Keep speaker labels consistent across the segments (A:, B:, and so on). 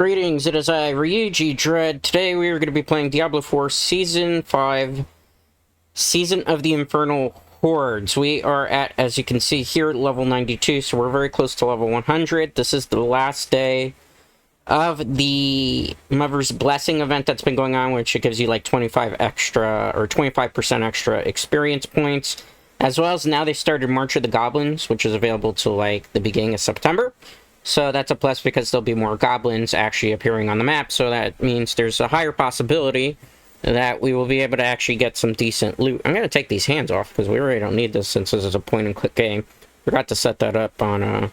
A: Greetings, it is I, Ryuji Dread. Today we are going to be playing Diablo IV Season 5, Season of the Infernal Hordes. We are at, as you can see here, level 92, so we're very close to level 100. This is the last day of the Mother's Blessing event that's been going on, which it gives you like 25 extra, or 25% extra experience points. As well as now they started March of the Goblins, which is available till like the beginning of September. So that's a plus because there'll be more goblins actually appearing on the map, so that means there's a higher possibility that we will be able to actually get some decent loot. I'm going to take these hands off because we really don't need this since this is a point-and-click game. Forgot to set that up on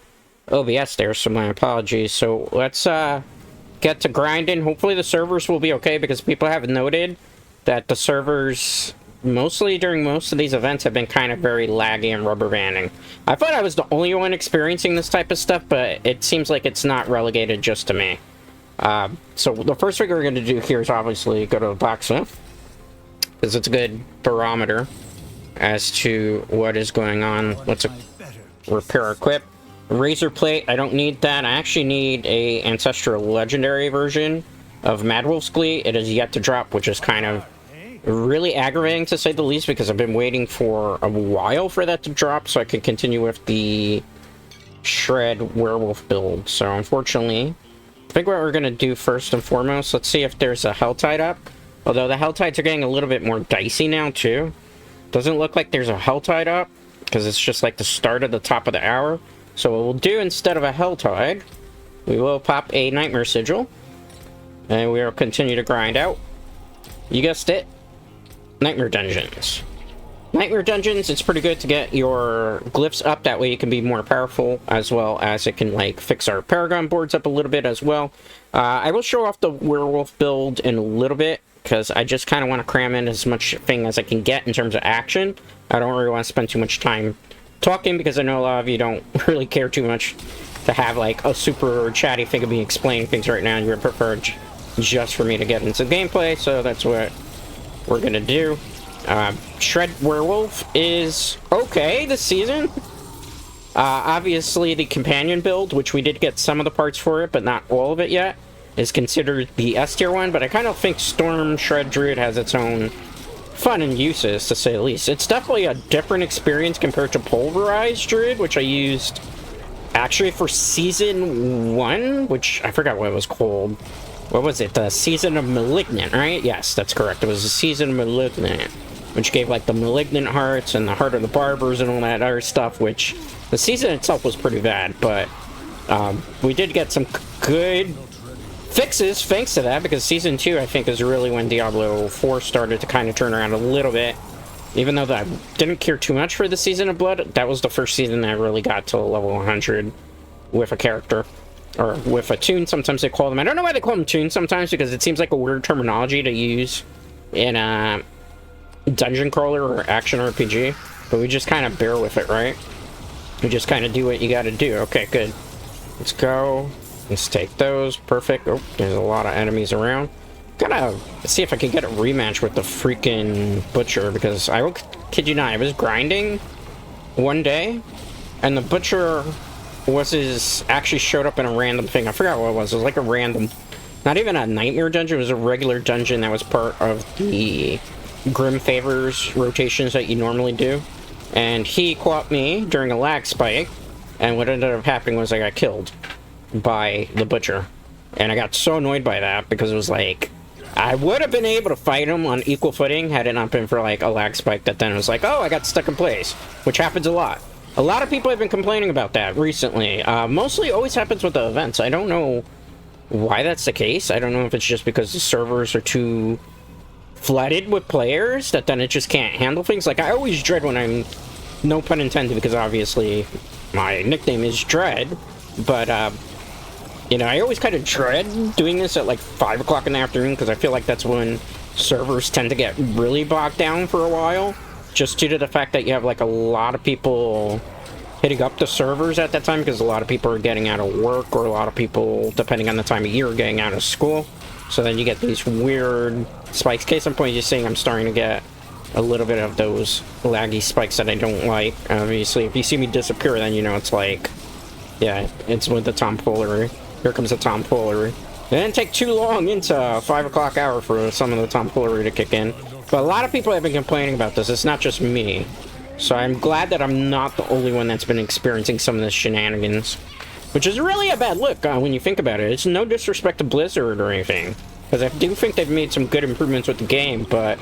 A: OBS there, so my apologies. So let's get to grinding. Hopefully the servers will be okay because people have noted that the servers, mostly during most of these events, have been kind of very laggy and rubber banding. I thought I was the only one experiencing this type of stuff, but it seems like it's not relegated just to me. So the first thing we're going to do here is obviously go to the blacksmith, because it's a good barometer as to what is going on. Let's repair equip. Razor plate, I don't need that. I actually need a ancestral legendary version of Madwolf's Glee. It is yet to drop, which is kind of really aggravating to say the least, because I've been waiting for a while for that to drop so I can continue with the Shred Werewolf build. So unfortunately, I think what we're going to do first and foremost, let's see if there's a Helltide up. Although the Helltides are getting a little bit more dicey now too. Doesn't look like there's a Helltide up, because it's just like the start of the top of the hour. So what we'll do instead of a Helltide, we will pop a Nightmare Sigil, and we will continue to grind out. You guessed it. Nightmare Dungeons. Nightmare Dungeons, it's pretty good to get your glyphs up. That way you can be more powerful, as well as it can, like, fix our Paragon boards up a little bit as well. I will show off the Werewolf build in a little bit, because I just kind of want to cram in as much thing as I can get in terms of action. I don't really want to spend too much time talking, because I know a lot of you don't really care too much to have, like, a super chatty thing of me explaining things right now, and you would prefer just for me to get into gameplay, so that's what we're gonna do. Shred Werewolf is okay this season. Obviously the companion build, which we did get some of the parts for it, but not all of it yet, is considered the S tier one, but I kind of think Storm Shred Druid has its own fun and uses, to say the least. It's definitely a different experience compared to Pulverized Druid, which I used actually for Season 1, which I forgot what it was called. What was it? The Season of Malignant, right? Yes, that's correct. It was the Season of Malignant, which gave, like, the Malignant Hearts and the Heart of the Barbers and all that other stuff, which the season itself was pretty bad, but we did get some good fixes thanks to that, because Season 2, I think, is really when Diablo IV started to kind of turn around a little bit. Even though I didn't care too much for the Season of Blood, that was the first season that I really got to level 100 with a character. Or with a tune, sometimes they call them. I don't know why they call them tunes sometimes, because it seems like a weird terminology to use in a dungeon crawler or action RPG. But we just kind of bear with it, right? We just kind of do what you gotta do. Okay, good. Let's go. Let's take those. Perfect. Oh, there's a lot of enemies around. Gotta see if I can get a rematch with the freaking Butcher, because I will kid you not, I was grinding one day, and the Butcher actually showed up in a random thing. I forgot what it was. It was like a random, not even a nightmare dungeon. It was a regular dungeon that was part of the Grim Favors rotations that you normally do. And he caught me during a lag spike, and what ended up happening was I got killed by the Butcher. And I got so annoyed by that, because it was like, I would have been able to fight him on equal footing had it not been for, like, a lag spike that then was like, oh, I got stuck in place, which happens a lot. A lot of people have been complaining about that recently. Mostly always happens with the events. I don't know why that's the case. I don't know if it's just because the servers are too flooded with players that then it just can't handle things. Like, I always dread when I'm, no pun intended, because obviously my nickname is Dread, but, you know, I always kind of dread doing this at like 5 o'clock in the afternoon, because I feel like that's when servers tend to get really bogged down for a while. Just due to the fact that you have, like, a lot of people hitting up the servers at that time, because a lot of people are getting out of work, or a lot of people, depending on the time of year, are getting out of school. So then you get these weird spikes. Case in point, you're seeing I'm starting to get a little bit of those laggy spikes that I don't like. Obviously, if you see me disappear, then you know it's like, yeah, it's with the tomfoolery. Here comes the tomfoolery. It didn't take too long into 5 o'clock hour for some of the tomfoolery to kick in. But a lot of people have been complaining about this. It's not just me. So I'm glad that I'm not the only one that's been experiencing some of the shenanigans. Which is really a bad look when you think about it. It's no disrespect to Blizzard or anything. Because I do think they've made some good improvements with the game, but...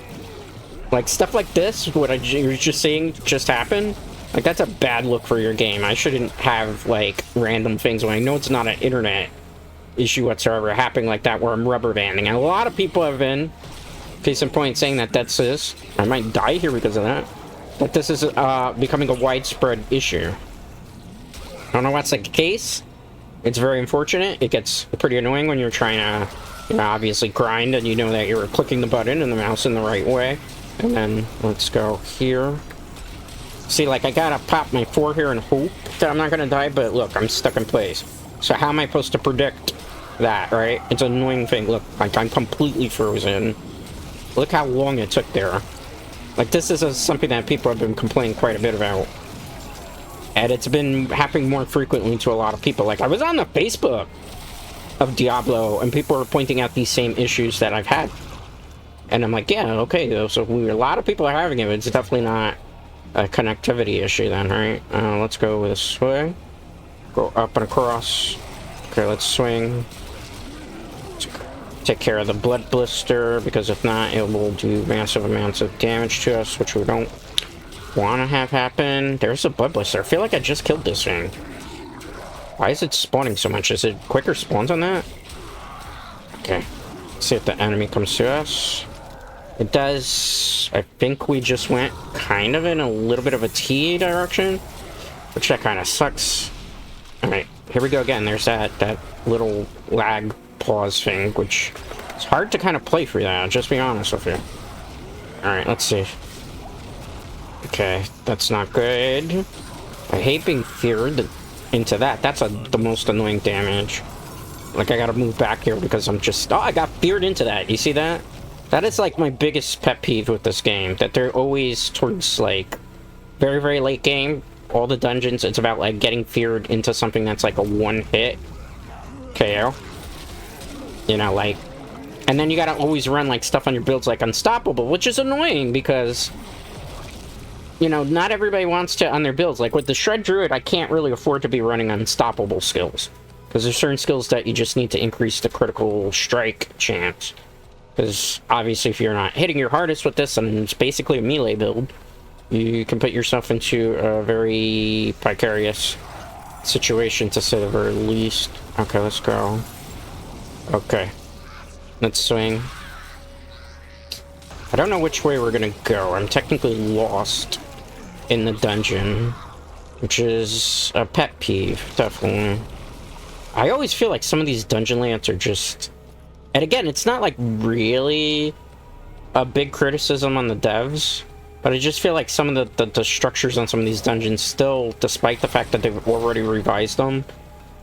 A: like, stuff like this, what you were just seeing just happen, like, that's a bad look for your game. I shouldn't have, like, random things when I know it's not an internet issue whatsoever happening like that where I'm rubber banding. And a lot of people have been, case in point, saying that that's this. I might die here because of that. But this is becoming a widespread issue. I don't know what's the case. It's very unfortunate. It gets pretty annoying when you're trying to, you know, obviously grind and you know that you're clicking the button and the mouse in the right way. And then, let's go here. See, like, I gotta pop my 4 here and hope that I'm not gonna die, but look, I'm stuck in place. So how am I supposed to predict that, right? It's an annoying thing. Look, like, I'm completely frozen. Look how long it took there. Like, this is something that people have been complaining quite a bit about. And it's been happening more frequently to a lot of people. Like, I was on the Facebook of Diablo, and people were pointing out these same issues that I've had. And I'm like, yeah, okay, so a lot of people are having it, but it's definitely not a connectivity issue then, right? Let's go this way. Go up and across. Okay, let's swing. Take care of the blood blister, because if not, it will do massive amounts of damage to us, which we don't want to have happen. There's a blood blister. I feel like I just killed this thing. Why is it spawning so much? Is it quicker spawns on that? Okay. Let's see if the enemy comes to us. It does. I think we just went kind of in a little bit of a T direction, which that kind of sucks. Alright, here we go again. There's that little lag pause thing, which it's hard to kind of play through that, I'll just be honest with you. Alright, let's see. Okay, that's not good. I hate being feared into that. That's the most annoying damage. Like, I gotta move back here because I'm just... oh, I got feared into that. You see that? That is, like, my biggest pet peeve with this game. That they're always towards, like, very, very late game. All the dungeons, it's about, like, getting feared into something that's, like, a one-hit KO. You know, like... and then you gotta always run, like, stuff on your builds, like, unstoppable, which is annoying because... you know, not everybody wants to on their builds. Like, with the Shred Druid, I can't really afford to be running unstoppable skills. Because there's certain skills that you just need to increase the critical strike chance. Because, obviously, if you're not hitting your hardest with this, and it's basically a melee build, you can put yourself into a very precarious situation, to say the very least. Okay, let's go. Okay. Let's swing. I don't know which way we're gonna go. I'm technically lost in the dungeon, which is a pet peeve, definitely. I always feel like some of these dungeon layouts are just... and again, it's not like really a big criticism on the devs, but I just feel like some of the structures on some of these dungeons still, despite the fact that they've already revised them,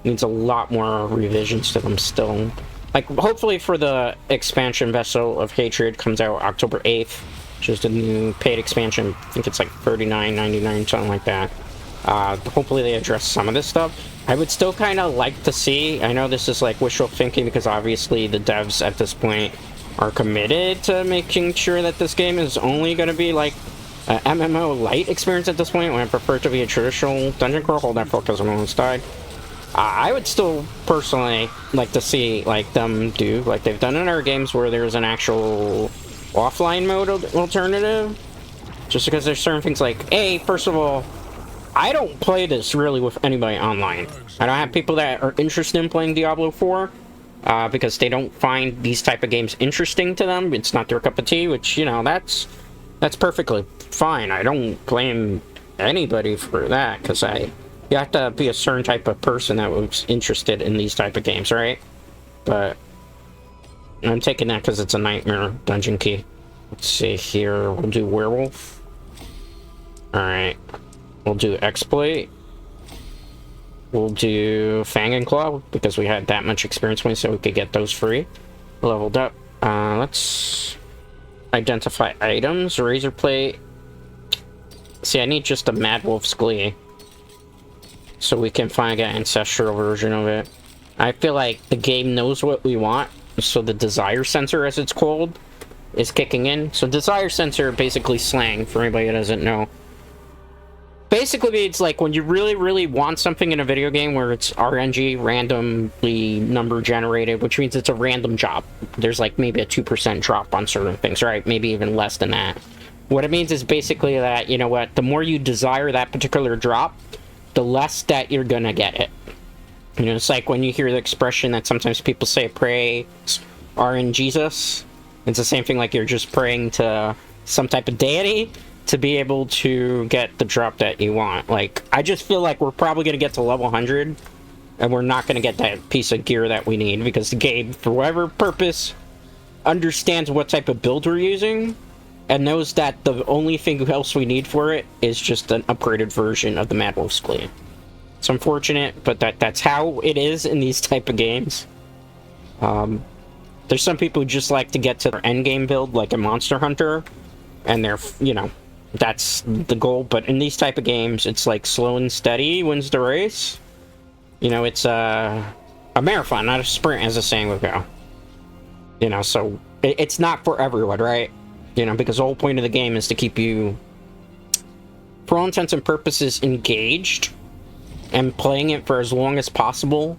A: needs a lot more revisions to them still. Like, hopefully for the expansion Vessel of Hatred comes out October 8th, which is the new paid expansion. I think it's like $39.99, something like that. Hopefully they address some of this stuff. I would still kind of like to see, I know this is like wishful thinking because obviously the devs at this point are committed to making sure that this game is only going to be like an MMO light experience at this point, when I prefer it to be a traditional dungeon crawl. Hold that for because I'm almost died. I would still personally like to see like them do like they've done in our games, where there's an actual offline mode alternative. Just because there's certain things like, first of all, I don't play this really with anybody online. I don't have people that are interested in playing Diablo 4 because they don't find these type of games interesting to them. It's not their cup of tea, which, you know, that's perfectly fine. I don't blame anybody for that, because you have to be a certain type of person that was interested in these type of games, right? But I'm taking that because it's a nightmare dungeon key. Let's see here. We'll do Werewolf. Alright. We'll do Exploit. We'll do Fang and Claw, because we had that much experience points, so we could get those free. Leveled up. Let's identify items. Razor Plate. See, I need just a Mad Wolf's Glee, so we can find an ancestral version of it. I feel like the game knows what we want, so the desire sensor, as it's called, is kicking in. So desire sensor, basically slang, for anybody that doesn't know. Basically, it's like when you really, really want something in a video game where it's RNG, randomly number generated, which means it's a random job. There's like maybe a 2% drop on certain things, right? Maybe even less than that. What it means is basically that, you know what, the more you desire that particular drop, the less that you're gonna get it. You know, it's like when you hear the expression that sometimes people say, pray RNGesus. It's the same thing, like you're just praying to some type of deity to be able to get the drop that you want. Like, I just feel like we're probably going to get to level 100, and we're not going to get that piece of gear that we need, because the game, for whatever purpose, understands what type of build we're using, and knows that the only thing else we need for it is just an upgraded version of the Mad Wolf's Glee. It's unfortunate, but that's how it is in these type of games. There's some people who just like to get to their endgame build, like a Monster Hunter, and they're, you know, that's the goal. But in these type of games, it's like slow and steady wins the race. You know, it's a marathon, not a sprint, as the saying would go. You know, so it's not for everyone, right? You know, because the whole point of the game is to keep you, for all intents and purposes, engaged and playing it for as long as possible,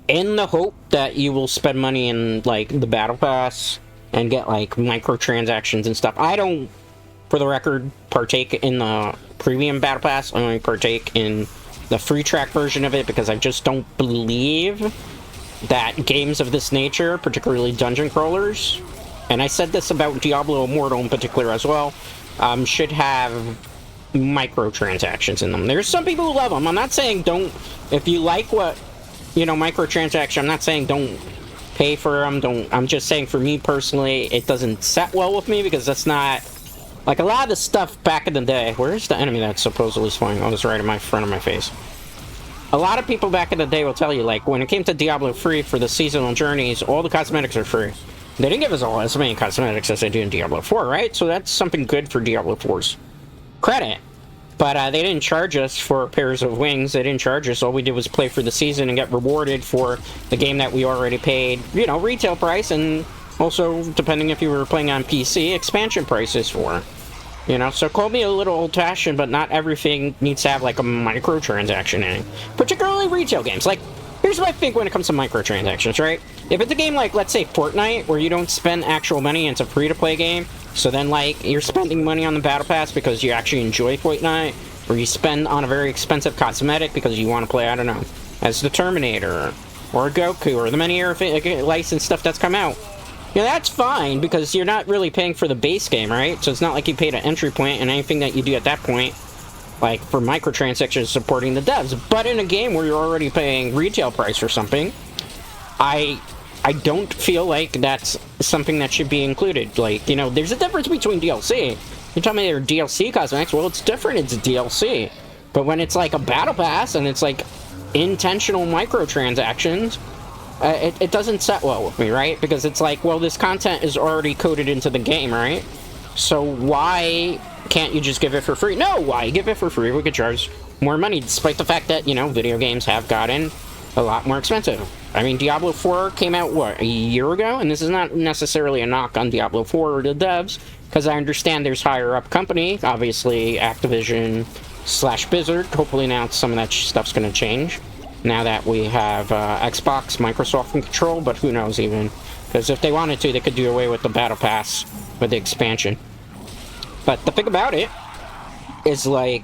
A: in the hope that you will spend money in, like, the Battle Pass and get, like, microtransactions and stuff. I don't, for the record, partake in the premium Battle Pass. I only partake in the free track version of it because I just don't believe that games of this nature, particularly dungeon crawlers, and I said this about Diablo Immortal in particular as well, should have microtransactions in them. There's some people who love them. I'm not saying don't, if you like what, you know, microtransaction, I'm not saying don't pay for them, I'm just saying for me personally, it doesn't set well with me, because that's not, like, a lot of the stuff back in the day, where's the enemy that supposedly is flying? Oh, it's right in my front of my face. A lot of people back in the day will tell you, like, when it came to Diablo 3 for the seasonal journeys, all the cosmetics are free. They didn't give us all as many cosmetics as they do in Diablo 4, right? So that's something good for Diablo 4's credit. But they didn't charge us for pairs of wings. They didn't charge us. All we did was play for the season and get rewarded for the game that we already paid, you know, retail price, and also, depending if you were playing on PC, expansion prices for. You know, so call me a little old-fashioned, but not everything needs to have, like, a microtransaction in it. Particularly retail games. Like, here's what I think when it comes to microtransactions, right? If it's a game like, let's say, Fortnite, where you don't spend actual money and it's a free-to-play game, so then, like, you're spending money on the Battle Pass because you actually enjoy Fortnite, or you spend on a very expensive cosmetic because you want to play, I don't know, as the Terminator, or Goku, or the many licensed stuff that's come out. You know, that's fine, because you're not really paying for the base game, right? So it's not like you paid an entry point, and anything that you do at that point, like, for microtransactions, supporting the devs. But in a game where you're already paying retail price for something, I don't feel like that's something that should be included. Like, you know, there's a difference between DLC. You're telling me they're DLC cosmetics, well, it's different, it's DLC. But when it's like a Battle Pass, and it's like intentional microtransactions, it doesn't set well with me, right? Because it's like, well, this content is already coded into the game, right? So why can't you just give it for free? No, why give it for free? We could charge more money, despite the fact that, you know, video games have gotten a lot more expensive. I mean, Diablo 4 came out, what, a year ago? And this is not necessarily a knock on Diablo 4 or the devs, because I understand there's higher-up company, obviously Activision / Blizzard. Hopefully now some of that stuff's going to change, now that we have Xbox, Microsoft in control, but who knows even. Because if they wanted to, they could do away with the Battle Pass with the expansion. But the thing about it is, like,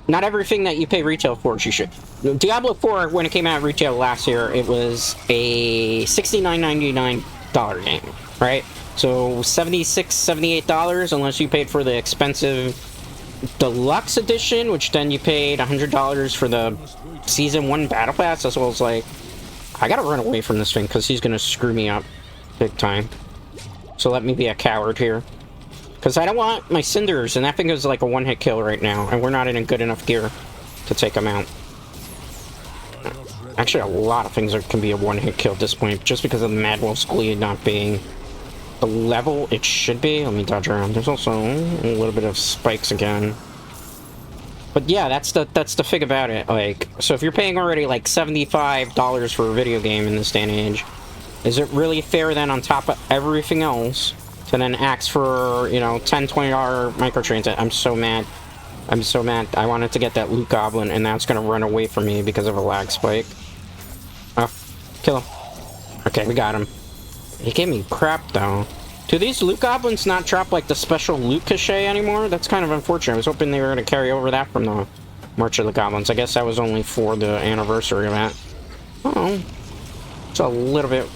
A: not everything that you pay retail for, you should. Diablo 4, when it came out retail last year, it was a $69.99 game, right? So $76, $78, unless you paid for the expensive deluxe edition, which then you paid $100 for the Season 1 Battle Pass, as well as, like, I gotta run away from this thing, because he's gonna screw me up big time. So let me be a coward here. Because I don't want my Cinders, and that thing is like a one-hit kill right now, and we're not in a good enough gear to take him out. Actually, a lot of things can be a one-hit kill at this point, just because of the Mad Wolf's Glee not being the level it should be. Let me dodge around. There's also a little bit of spikes again. But yeah, that's the thing about it. Like, so if you're paying already like $75 for a video game in this day and age, is it really fair then on top of everything else to then ask for, you know, $10, $20 microtransactions? I'm so mad. I'm so mad. I wanted to get that loot goblin, and now it's gonna run away from me because of a lag spike. Oh, kill him. Okay, we got him. He gave me crap, though. Do these loot goblins not drop, like, the special loot cachet anymore? That's kind of unfortunate. I was hoping they were gonna carry over that from the March of the Goblins. I guess that was only for the anniversary of that. Oh, it's a little bit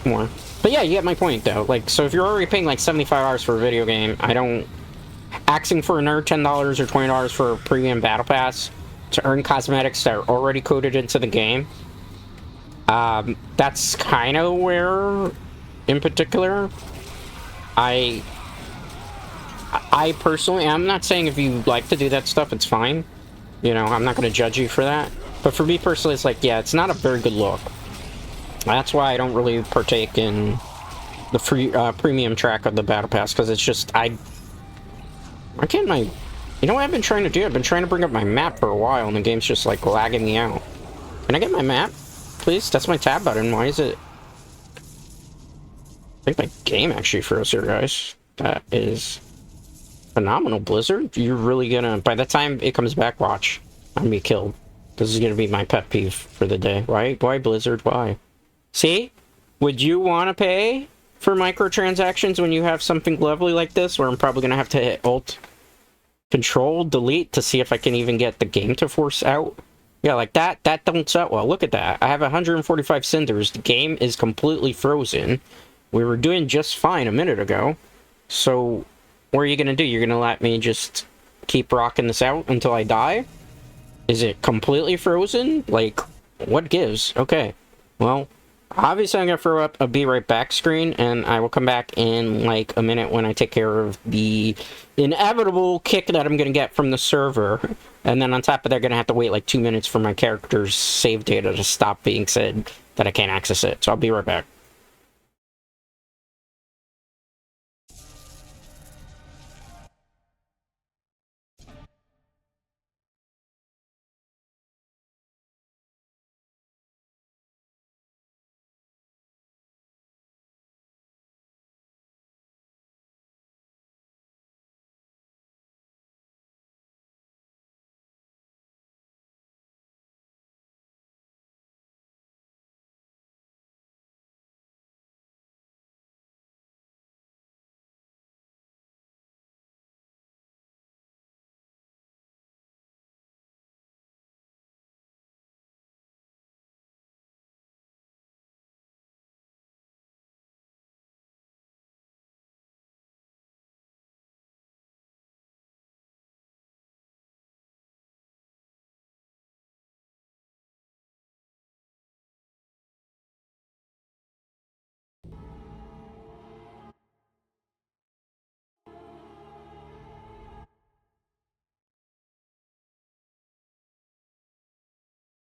A: more. But yeah, you get my point, though. Like, so if you're already paying, like, $75 for a video game, I don't... Asking for another $10 or $20 for a premium battle pass to earn cosmetics that are already coded into the game, that's kind of where, in particular, I personally, I'm not saying if you like to do that stuff, it's fine. You know, I'm not going to judge you for that. But for me personally, it's like, yeah, it's not a very good look. That's why I don't really partake in the free premium track of the battle pass, because it's just, why can't my... You know what I've been trying to do? I've been trying to bring up my map for a while, and the game's just, like, lagging me out. Can I get my map, please? That's my tab button. Why is it... I think my game actually froze here, guys. That is phenomenal, Blizzard. You're really gonna... By the time it comes back, watch. I'm gonna be killed. This is gonna be my pet peeve for the day. Why, Blizzard? Why? See? Would you want to pay for microtransactions when you have something lovely like this, where I'm probably gonna have to hit Alt Control Delete to see if I can even get the game to force out? Yeah, like that don't set well. Look at that. I have 145 cinders. The game is completely frozen. We were doing just fine a minute ago. So what are you gonna do? You're gonna let me just keep rocking this out until I die? Is it completely frozen? Like, what gives? Okay, well, obviously, I'm going to throw up a be right back screen, and I will come back in, like, a minute when I take care of the inevitable kick that I'm going to get from the server. And then on top of that, I'm going to have to wait, like, 2 minutes for my character's save data to stop being said that I can't access it. So I'll be right back.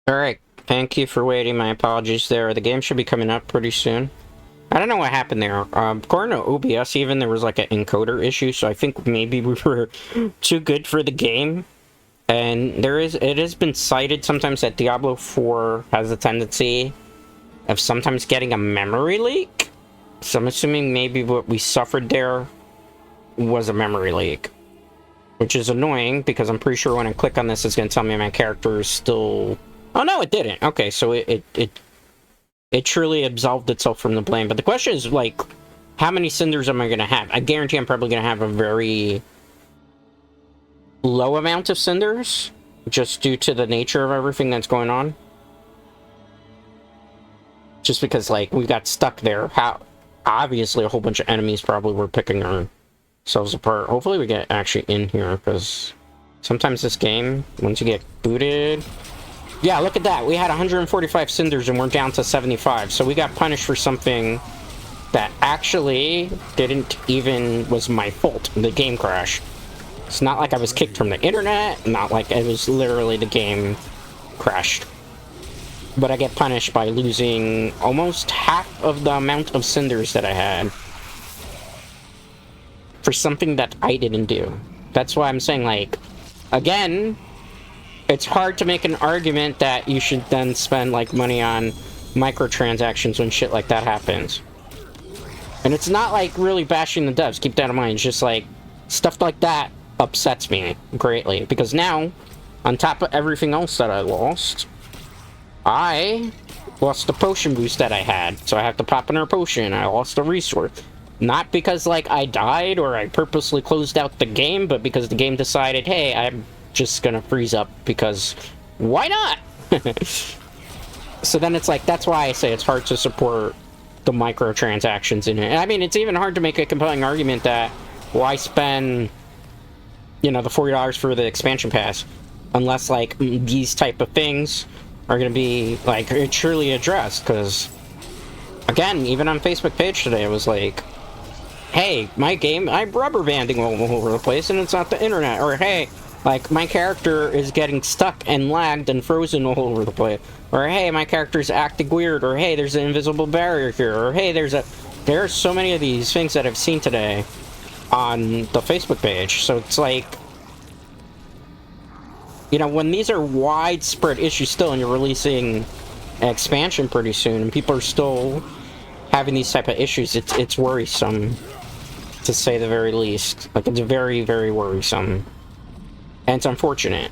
A: Alright, thank you for waiting. My apologies there. The game should be coming up pretty soon. I don't know what happened there. According to OBS even, there was like an encoder issue, so I think maybe we were too good for the game. And it has been cited sometimes that Diablo IV has a tendency of sometimes getting a memory leak. So I'm assuming maybe what we suffered there was a memory leak. Which is annoying, because I'm pretty sure when I click on this, it's going to tell me my character is still... Oh no, it didn't. Okay, so it truly absolved itself from the blame. But the question is, like, how many cinders am I going to have? I guarantee I'm probably going to have a very low amount of cinders, just due to the nature of everything that's going on. Just because, like, we got stuck there. Obviously, a whole bunch of enemies probably were picking ourselves apart. Hopefully we get actually in here, because sometimes this game, once you get booted... Yeah, look at that. We had 145 cinders and we're down to 75. So we got punished for something that actually was my fault. The game crash. It's not like I was kicked from the internet. Not like it was literally the game crashed. But I get punished by losing almost half of the amount of cinders that I had. For something that I didn't do. That's why I'm saying, like, again... it's hard to make an argument that you should then spend, like, money on microtransactions when shit like that happens. And it's not, like, really bashing the devs, keep that in mind. It's just, like, stuff like that upsets me greatly. Because now, on top of everything else that I lost the potion boost that I had. So I have to pop another potion. I lost a resource. Not because, like, I died or I purposely closed out the game, but because the game decided, hey, I'm just gonna freeze up because why not? So then it's like, that's why I say it's hard to support the microtransactions in it. I mean, it's even hard to make a compelling argument that why spend, you know, the $40 for the expansion pass unless, like, these type of things are gonna be, like, truly addressed. Because, again, even on Facebook page today, it was like, hey, my game, I'm rubber banding all over the place and it's not the internet. Or, hey, like, my character is getting stuck and lagged and frozen all over the place. Or, hey, my character's acting weird. Or, hey, there's an invisible barrier here. Or, hey, there's so many of these things that I've seen today on the Facebook page. So it's like, you know, when these are widespread issues still and you're releasing an expansion pretty soon and people are still having these type of issues, it's worrisome, to say the very least. Like, it's very, very worrisome. And it's unfortunate,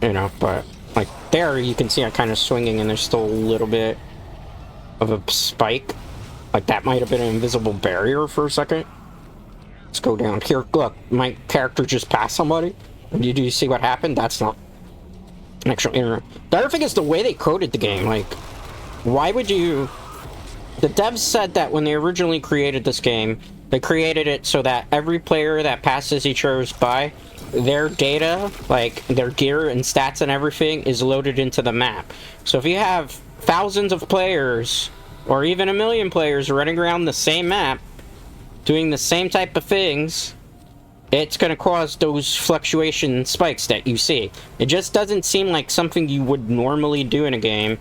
A: you know, but, like, there you can see I'm kind of swinging and there's still a little bit of a spike. Like, that might have been an invisible barrier for a second. Let's go down here. Look, my character just passed somebody. Do you see what happened? That's not an actual error. The other thing is the way they coded the game. Like, why would you... The devs said that when they originally created this game, they created it so that every player that passes each other's by, their data, like their gear and stats and everything, is loaded into the map. So if you have thousands of players, or even 1 million players running around the same map, doing the same type of things, it's going to cause those fluctuation spikes that you see. It just doesn't seem like something you would normally do in a game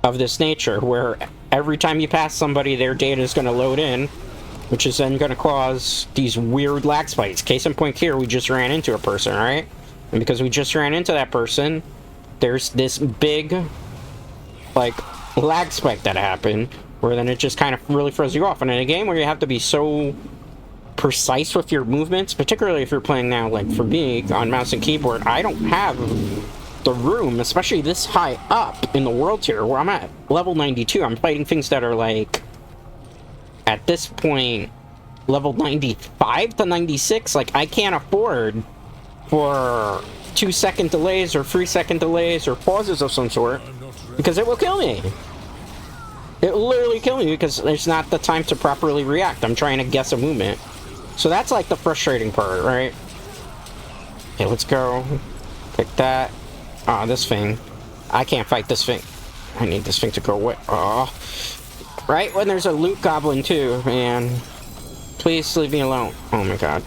A: of this nature, where every time you pass somebody, their data is going to load in, which is then going to cause these weird lag spikes. Case in point here, we just ran into a person, right? And because we just ran into that person, there's this big, like, lag spike that happened, where then it just kind of really throws you off. And in a game where you have to be so precise with your movements, particularly if you're playing now, like for me, on mouse and keyboard, I don't have the room, especially this high up in the world tier, where I'm at level 92. I'm fighting things that are, like, at this point, level 95 to 96. Like, I can't afford for 2-second delays or 3-second delays or pauses of some sort, because it will kill me. It will literally kill me because there's not the time to properly react. I'm trying to guess a movement. So that's, like, the frustrating part, right? Okay, let's go. Pick that. Ah, this thing. I can't fight this thing. I need this thing to go away. Oh. Right when there's a loot goblin, too, man. Please leave me alone. Oh, my God.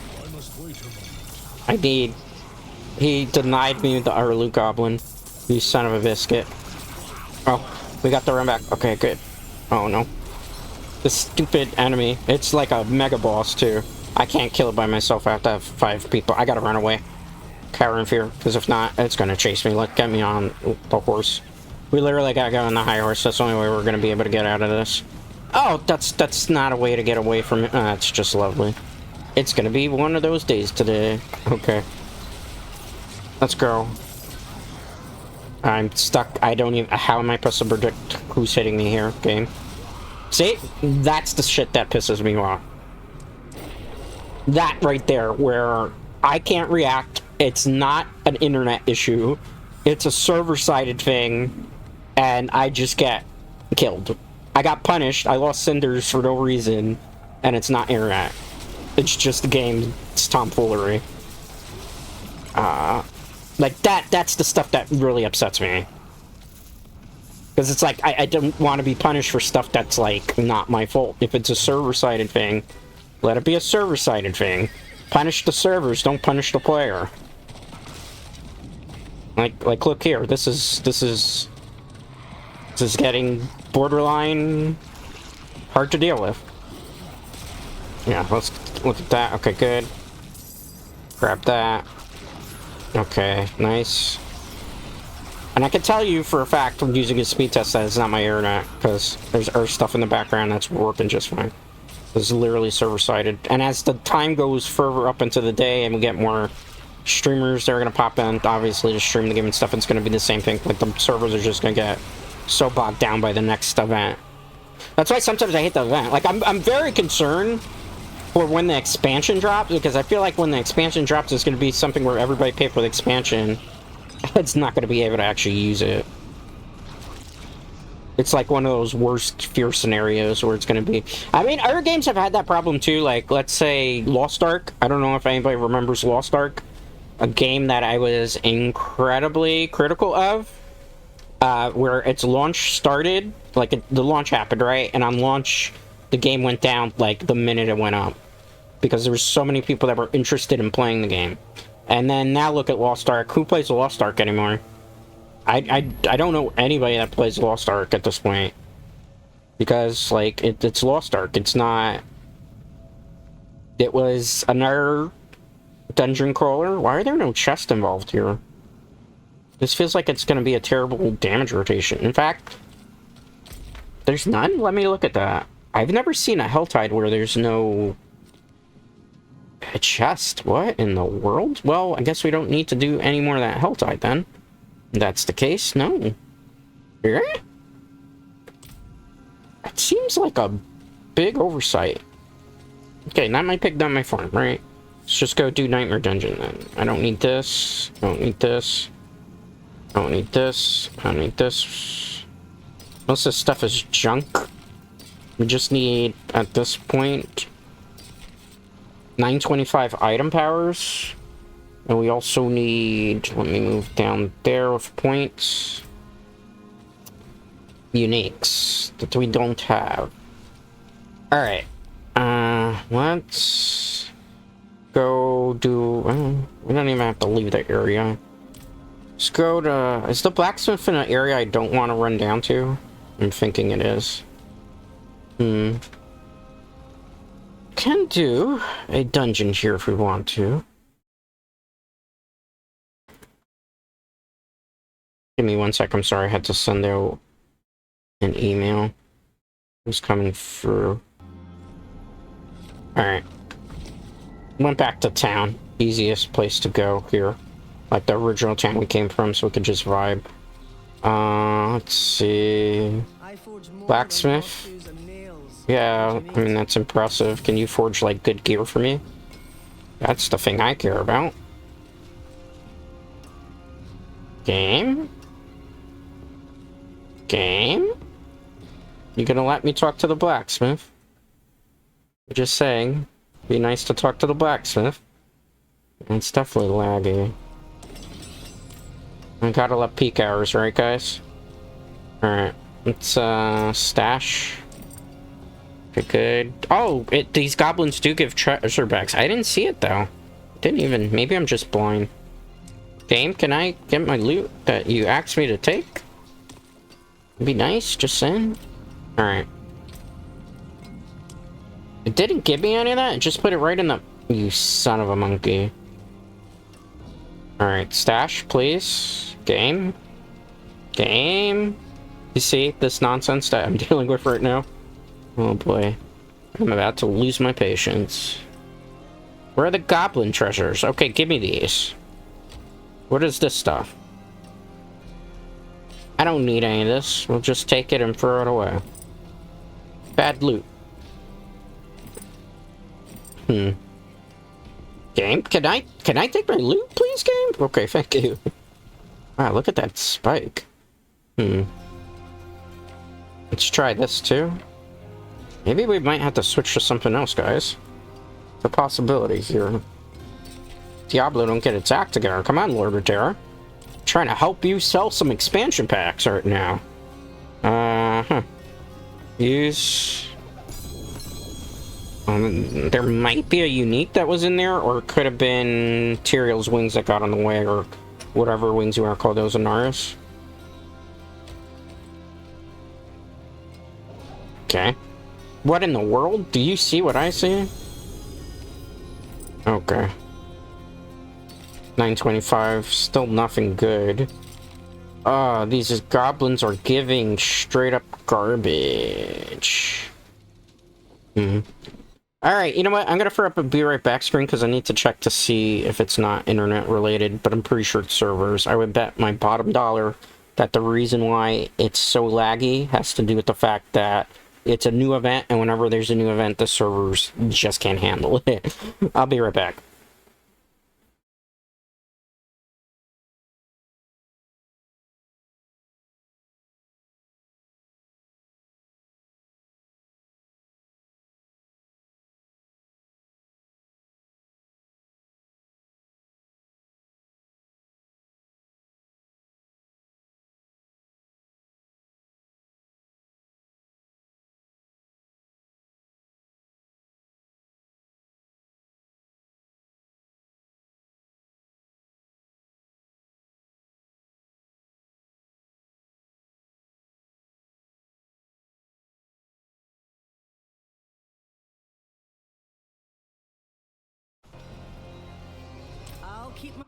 A: He denied me our loot goblin. You son of a biscuit. Oh, we got the run back. Okay, good. Oh, no. This stupid enemy. It's like a mega boss, too. I can't kill it by myself. I have to have 5 people. I gotta run away. Cower in fear, because if not, it's gonna chase me. Like, get me on the horse. We literally gotta go on the high horse. That's the only way we're gonna be able to get out of this. Oh, that's not a way to get away from it. It's just lovely. It's gonna be one of those days today. Okay. Let's go. I'm stuck. I don't even... How am I supposed to predict who's hitting me here, game? See? That's the shit that pisses me off. That right there, where I can't react. It's not an internet issue. It's a server-sided thing, and I just get killed. I got punished. I lost cinders for no reason, and it's not internet. It's just the game. It's tomfoolery. Like, that's the stuff that really upsets me. Because it's like, I don't want to be punished for stuff that's, like, not my fault. If it's a server-sided thing, let it be a server-sided thing. Punish the servers, don't punish the player. Like, look here. This is getting borderline hard to deal with. Yeah, let's look at that. Okay, good. Grab that. Okay, nice. And I can tell you for a fact from using a speed test that it's not my internet, because there's Earth stuff in the background that's working just fine. It's literally server-sided. And as the time goes further up into the day and we get more streamers that are going to pop in, obviously, to stream the game and stuff, it's going to be the same thing. Like, the servers are just going to get so bogged down by the next event. That's why sometimes I hate the event. Like, I'm very concerned for when the expansion drops, because I feel like when the expansion drops, it's going to be something where everybody pay for the expansion. It's not going to be able to actually use it. It's like one of those worst fear scenarios where it's going to be... I mean, other games have had that problem too, like, let's say, Lost Ark. I don't know if anybody remembers Lost Ark. A game that I was incredibly critical of. Where its launch started, like, the launch happened, right? And on launch, the game went down, like, the minute it went up. Because there were so many people that were interested in playing the game. And then now look at Lost Ark. Who plays Lost Ark anymore? I don't know anybody that plays Lost Ark at this point. Because, like, it's Lost Ark. It's not... It was another dungeon crawler. Why are there no chests involved here? This feels like it's going to be a terrible damage rotation. In fact, there's none? Let me look at that. I've never seen a Helltide where there's no... a chest? What in the world? Well, I guess we don't need to do any more of that Helltide then. If that's the case, no. Yeah? That seems like a big oversight. Okay, not my pig, not my farm, right? Let's just go do Nightmare Dungeon then. I don't need this. I don't need this. I don't need this. I don't need this. Most of this stuff is junk. We just need, at this point, 925 item powers. And we also need, let me move down there with points. Uniques that we don't have. Alright. Let's go do, we don't even have to leave the area. Let's go to, is the blacksmith in an area I don't want to run down to? I'm thinking it is. Can do a dungeon here if we want to. Give me 1 sec, I'm sorry, I had to send out an email. It's coming through. Alright. Went back to town. Easiest place to go here. Like the original town we came from, so we could just vibe. Let's see. Blacksmith. Yeah, I mean, that's impressive. Can you forge, like, good gear for me? That's the thing I care about. Game? Game? You gonna let me talk to the blacksmith? I'm just saying. Be nice to talk to the blacksmith. It's definitely laggy. I gotta let peak hours, right, guys? Alright. Let's, stash. Okay, good. Oh, these goblins do give treasure bags. I didn't see it, though. Didn't even... Maybe I'm just blind. Game, can I get my loot that you asked me to take? It'd be nice, just saying. Alright. It didn't give me any of that. It just put it right in the... You son of a monkey. Alright, stash, please. Game. Game. You see this nonsense that I'm dealing with right now? Oh boy. I'm about to lose my patience. Where are the goblin treasures? Okay, give me these. What is this stuff? I don't need any of this. We'll just take it and throw it away. Bad loot. Game, can I take my loot, please, game? Okay, thank you. Wow, look at that spike. Let's try this too. Maybe we might have to switch to something else, guys. It's a possibility here. Diablo don't get its act together. Come on, Lord of Terror. Trying to help you sell some expansion packs right now. Use... there might be a unique that was in there, or it could have been Tyrael's wings that got on the way, or whatever wings you want to call those, Anaris. Okay. What in the world? Do you see what I see? Okay. 925, still nothing good. These goblins are giving straight up garbage. Alright, you know what? I'm gonna throw up a be right back screen because I need to check to see if it's not internet related, but I'm pretty sure it's servers. I would bet my bottom dollar that the reason why it's so laggy has to do with the fact that it's a new event, and whenever there's a new event, the servers just can't handle it. I'll be right back.
B: I'll keep my...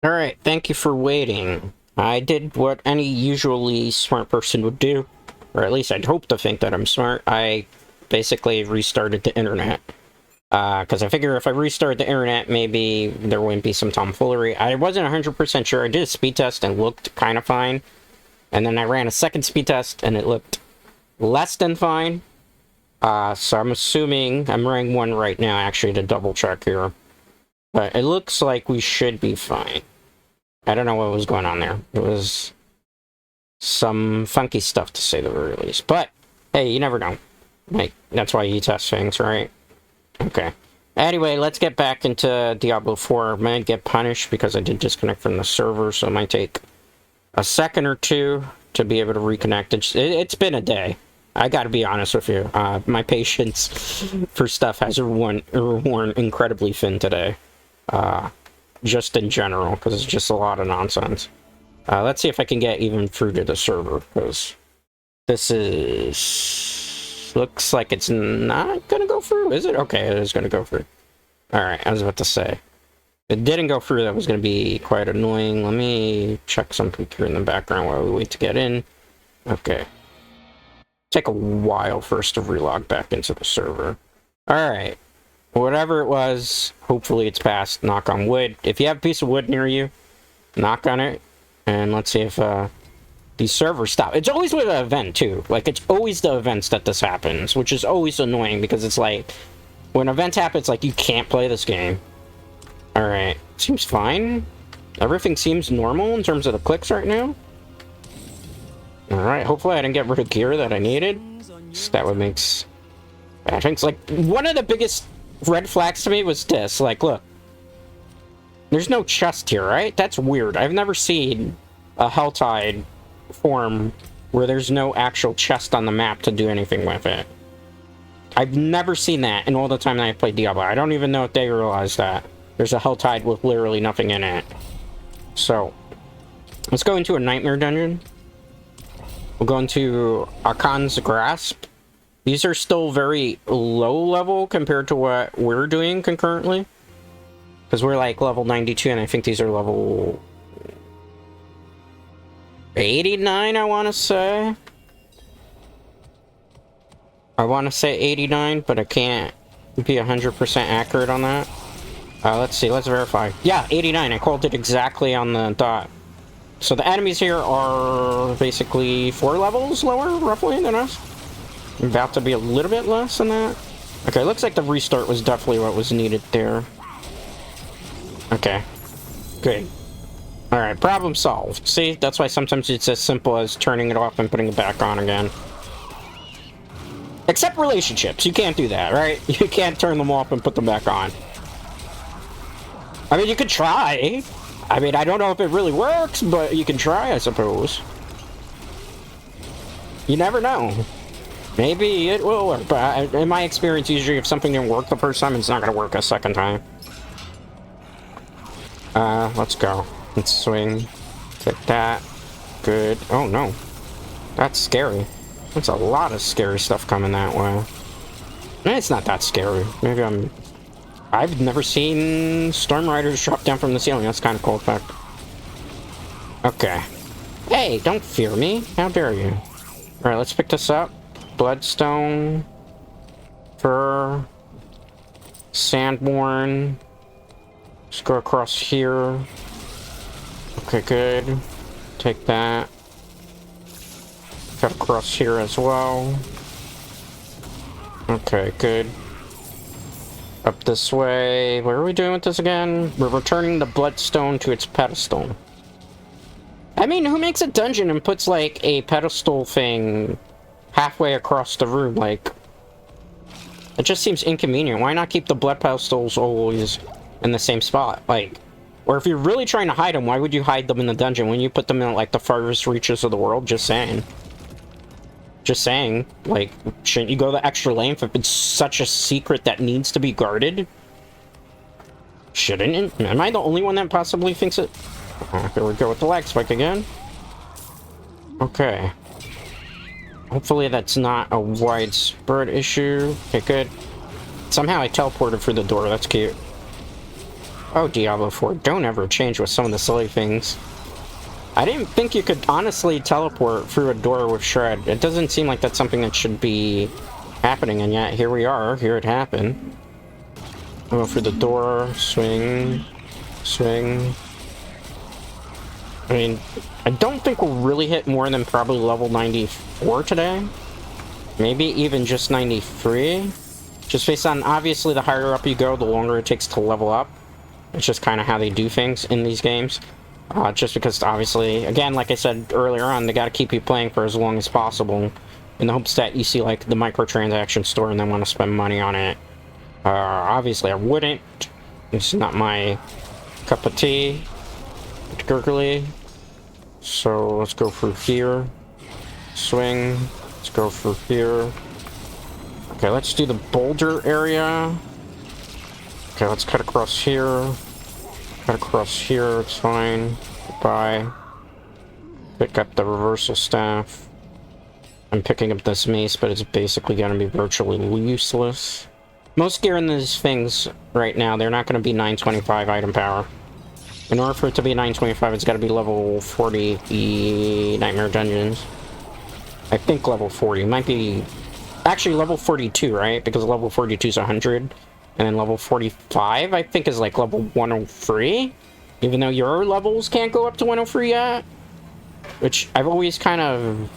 A: Alright, thank you for waiting. I did what any usually smart person would do, or at least I'd hope to think that I'm smart. I basically restarted the internet. Because I figure if I restart the internet, maybe there wouldn't be some tomfoolery. I wasn't 100% sure. I did a speed test and looked kind of fine. And then I ran a second speed test and it looked less than fine. So I'm assuming I'm running one right now, actually, to double check here. But it looks like we should be fine. I don't know what was going on there. It was some funky stuff, to say the very least. But, hey, you never know. Like, that's why you test things, right? Okay. Anyway, let's get back into Diablo 4. I might get punished because I did disconnect from the server, so it might take a second or two to be able to reconnect. It's been a day. I gotta be honest with you. My patience for stuff has worn incredibly thin today. Just in general, because it's just a lot of nonsense. Let's see if I can get even through to the server, because this is... looks like it's not gonna go through, is it? Okay, it is gonna go through. Alright, I was about to say. If it didn't go through, that was gonna be quite annoying. Let me check something here in the background while we wait to get in. Okay. Take a while first to relog back into the server. Alright. Whatever it was, hopefully it's passed. Knock on wood. If you have a piece of wood near you, knock on it. And let's see if these servers stop. It's always with an event, too. Like, it's always the events that this happens, which is always annoying, because it's like, when events happen, it's like, you can't play this game. Alright. Seems fine. Everything seems normal in terms of the clicks right now. Alright, hopefully I didn't get rid of gear that I needed. That would make bad things. Like, one of the biggest red flags to me was this. Like, look. There's no chest here, right? That's weird. I've never seen a Helltide form where there's no actual chest on the map to do anything with it. I've never seen that in all the time that I've played Diablo. I don't even know if they realize that. There's a hell tide with literally nothing in it. So, let's go into a nightmare dungeon. We'll go into Akan's Grasp. These are still very low level compared to what we're doing concurrently. Because we're like level 92, and I think these are level 89, I want to say. I want to say 89, but I can't be 100% accurate on that. Let's see, let's verify. Yeah, 89, I called it exactly on the dot. So the enemies here are basically 4 levels lower, roughly, than us. About to be a little bit less than that. Okay, looks like the restart was definitely what was needed there. Okay, good. Alright, problem solved. See, that's why sometimes it's as simple as turning it off and putting it back on again. Except relationships, you can't do that, right? You can't turn them off and put them back on. I mean, you could try. I mean, I don't know if it really works, but you can try, I suppose. You never know. Maybe it will work, but in my experience, usually if something didn't work the first time, it's not going to work a second time. Let's go. Let's swing. Take that. Good. Oh, no. That's scary. That's a lot of scary stuff coming that way. It's not that scary. Maybe I've never seen Storm Riders drop down from the ceiling. That's kind of cool effect. Okay. Hey, don't fear me. How dare you? Alright, let's pick this up. Bloodstone. Fur. Sandborn. Let's go across here. Okay, good. Take that. Cut across here as well. Okay, good. Up this way. What are we doing with this again? We're returning the bloodstone to its pedestal. I mean, who makes a dungeon and puts, like, a pedestal thing halfway across the room? Like, it just seems inconvenient. Why not keep the blood pedestals always in the same spot? Like, or if you're really trying to hide them, why would you hide them in the dungeon when you put them in, like, the farthest reaches of the world? Just saying. Just saying, like, shouldn't you go the extra length if it's such a secret that needs to be guarded? Shouldn't it? Am I the only one that possibly thinks it? Oh, here we go with the lag spike again. Okay. Hopefully that's not a widespread issue. Okay, good. Somehow I teleported through the door. That's cute. Oh, Diablo IV. Don't ever change with some of the silly things. I didn't think you could honestly teleport through a door with Shred. It doesn't seem like that's something that should be happening, and yet here we are. Here it happened. Go through the door. Swing. Swing. I mean, I don't think we'll really hit more than probably level 94 today. Maybe even just 93. Just based on, obviously, the higher up you go, the longer it takes to level up. It's just kind of how they do things in these games. Just because, obviously, again, like I said earlier on, they gotta keep you playing for as long as possible, in the hopes that you see, like, the microtransaction store and then want to spend money on it. Obviously, I wouldn't. It's not my cup of tea, particularly. So, let's go through here. Swing. Let's go through here. Okay, let's do the boulder area. Okay, let's cut across here. Cut across here, it's fine. Goodbye. Pick up the reversal staff. I'm picking up this mace, but it's basically going to be virtually useless. Most gear in these things right now, they're not going to be 925 item power. In order for it to be 925, it's got to be level 40 Nightmare Dungeons. I think level 40. Might be... Actually, level 42, right? Because level 42 is 100. And then level 45, I think, is like level 103. Even though your levels can't go up to 103 yet. Which I've always kind of...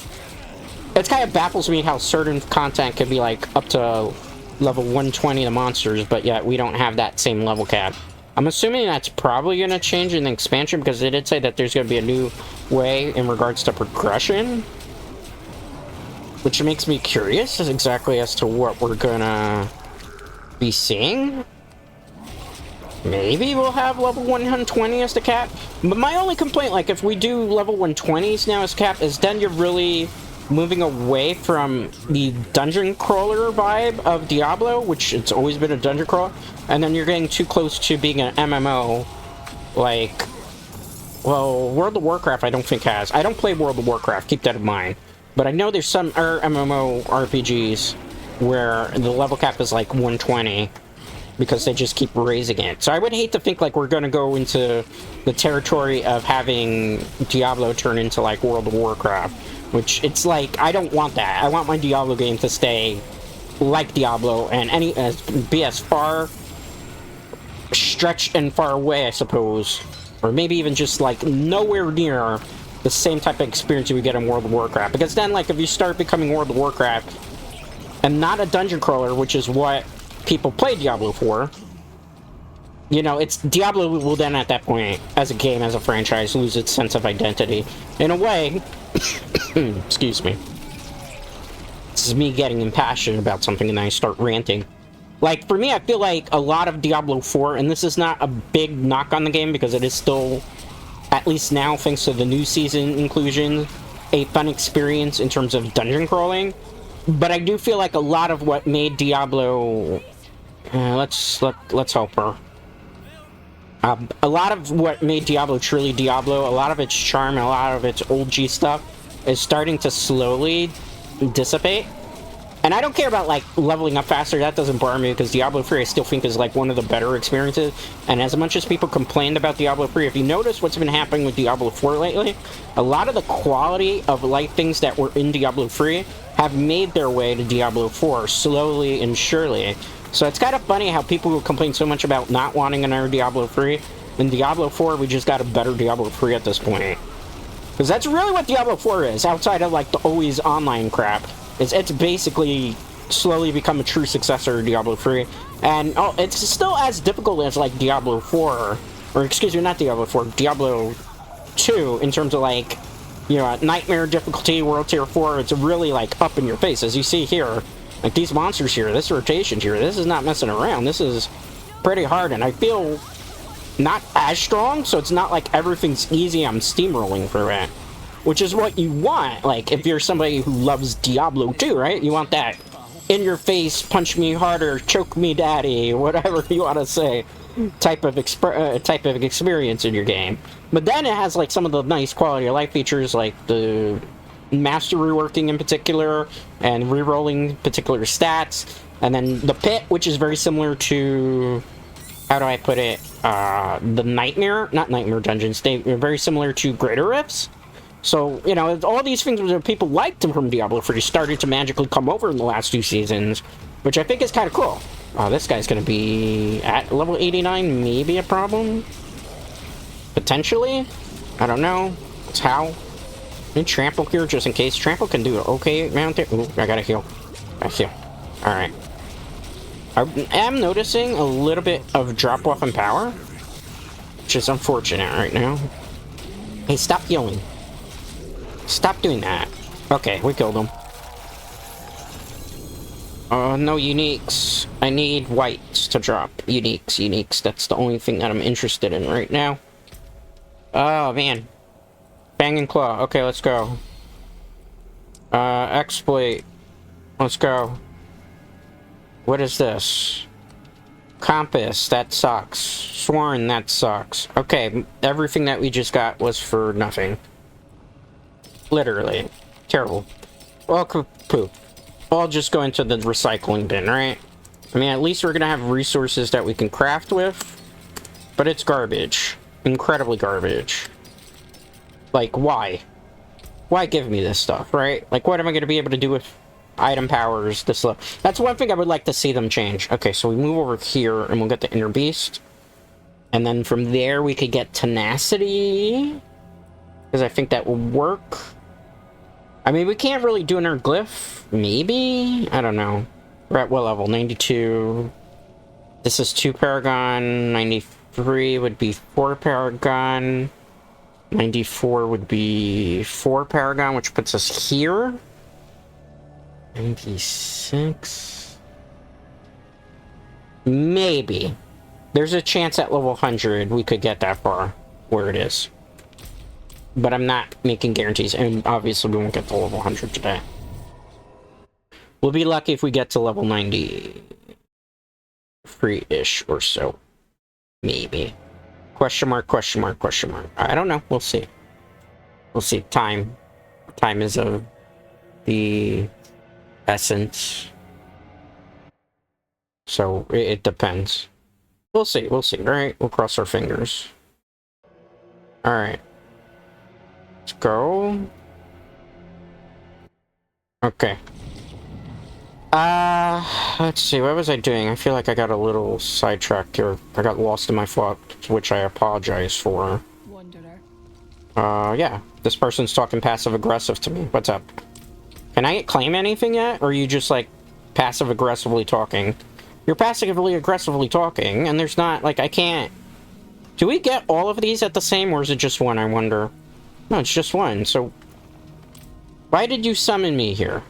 A: It kind of baffles me how certain content can be like up to level 120 of monsters, but yet we don't have that same level cap. I'm assuming that's probably going to change in the expansion, because they did say that there's going to be a new way in regards to progression. Which makes me curious exactly as to what we're going to be seeing. Maybe we'll have level 120 as the cap. But my only complaint, like, if we do level 120s now as cap, is then you're really moving away from the dungeon crawler vibe of Diablo, which it's always been a dungeon crawler, and then you're getting too close to being an MMO, like, well, World of Warcraft I don't think has. I don't play World of Warcraft, keep that in mind. But I know there's some MMO RPGs where the level cap is like 120, because they just keep raising it. So I would hate to think like we're going to go into the territory of having Diablo turn into like World of Warcraft, which it's like, I don't want that. I want my Diablo game to stay like Diablo and be as far stretched and far away, I suppose, or maybe even just like nowhere near the same type of experience you would get in World of Warcraft. Because then, like, if you start becoming World of Warcraft and not a dungeon crawler, which is what people play Diablo for, you know, it's Diablo will then at that point, as a game, as a franchise, lose its sense of identity. In a way, excuse me, this is me getting impassioned about something and then I start ranting. Like, for me, I feel like a lot of Diablo IV, and this is not a big knock on the game because it is still, at least now, thanks to the new season inclusion, a fun experience in terms of dungeon crawling. But I do feel like a lot of what made Diablo... let's help her. A lot of what made Diablo truly Diablo, a lot of its charm, a lot of its old G stuff, is starting to slowly dissipate. And I don't care about, like, leveling up faster. That doesn't bother me, because Diablo 3 I still think is, like, one of the better experiences. And as much as people complained about Diablo 3, if you notice what's been happening with Diablo 4 lately, a lot of the quality of life things that were in Diablo 3 have made their way to Diablo 4, slowly and surely. So it's kind of funny how people will complain so much about not wanting another Diablo 3. In Diablo 4, we just got a better Diablo 3 at this point. Because that's really what Diablo 4 is, outside of, like, the always online crap. It's basically slowly become a true successor to Diablo 3. And it's still as difficult as, like, Diablo 4. Or, excuse me, not Diablo 4, Diablo 2, in terms of, like, you know, Nightmare difficulty, World Tier 4. It's really, like, up in your face. As you see here, like, these monsters here, this rotation here, this is not messing around. This is pretty hard, and I feel not as strong, so it's not like everything's easy. I'm steamrolling through it. Which is what you want, like, if you're somebody who loves Diablo 2, right? You want that in-your-face, punch me harder, choke me daddy, whatever you want to say, type of experience in your game. But then it has, like, some of the nice quality of life features, like the master reworking in particular, and re-rolling particular stats, and then the pit, which is very similar to... how do I put it? The Nightmare? Not Nightmare Dungeons. They're very similar to Greater Rifts. So, you know, all these things that people liked from Diablo 3 started to magically come over in the last 2 seasons, which I think is kind of cool. This guy's going to be at level 89, maybe a problem? Potentially? I don't know. It's how. Need Trample here just in case. Trample can do it. Okay, amount there. Ooh, I gotta heal. I heal. Alright. I am noticing a little bit of drop-off in power, which is unfortunate right now. Hey, stop healing. Stop doing that. Okay, we killed him. No uniques. I need whites to drop. Uniques. That's the only thing that I'm interested in right now. Oh, man. Fang and Claw. Okay, let's go. Exploit. Let's go. What is this? Compass. That sucks. Sworn. That sucks. Okay, everything that we just got was for nothing. Literally. Terrible. All poop. All just go into the recycling bin, right? I mean, at least we're gonna have resources that we can craft with. But it's garbage. Incredibly garbage. Like, why? Why give me this stuff, right? Like, what am I gonna be able to do with item powers this low? That's one thing I would like to see them change. Okay, so we move over here and we'll get the Inner Beast. And then from there we could get Tenacity. Because I think that will work. I mean, we can't really do another glyph. Maybe? I don't know. We're at what level? 92. This is 2 Paragon. 93 would be 4 Paragon. 94 would be 4 Paragon, which puts us here. 96. Maybe. There's a chance at level 100 we could get that far. Where it is. but I'm not making guarantees, and obviously we won't get to level 100 today. We'll be lucky if we get to level 93-ish or so. Maybe. Question mark, question mark, question mark. I don't know. We'll see. We'll see. Time. Time is of the essence. So, it depends. We'll see. We'll see. Alright, we'll cross our fingers. Alright. Let's go. Okay. Let's see, what was I doing? I feel like I got a little sidetracked here. I got lost in my thoughts, which I apologize for.
B: Wanderer.
A: Yeah. This person's talking passive-aggressive to me. What's up? Can I claim anything yet? Or are you just, like, passive-aggressively talking? You're passively-aggressively talking, and there's not, like, I can't... Do we get all of these at the same, or is it just one, I wonder? No, it's just one, so... Why did you summon me here?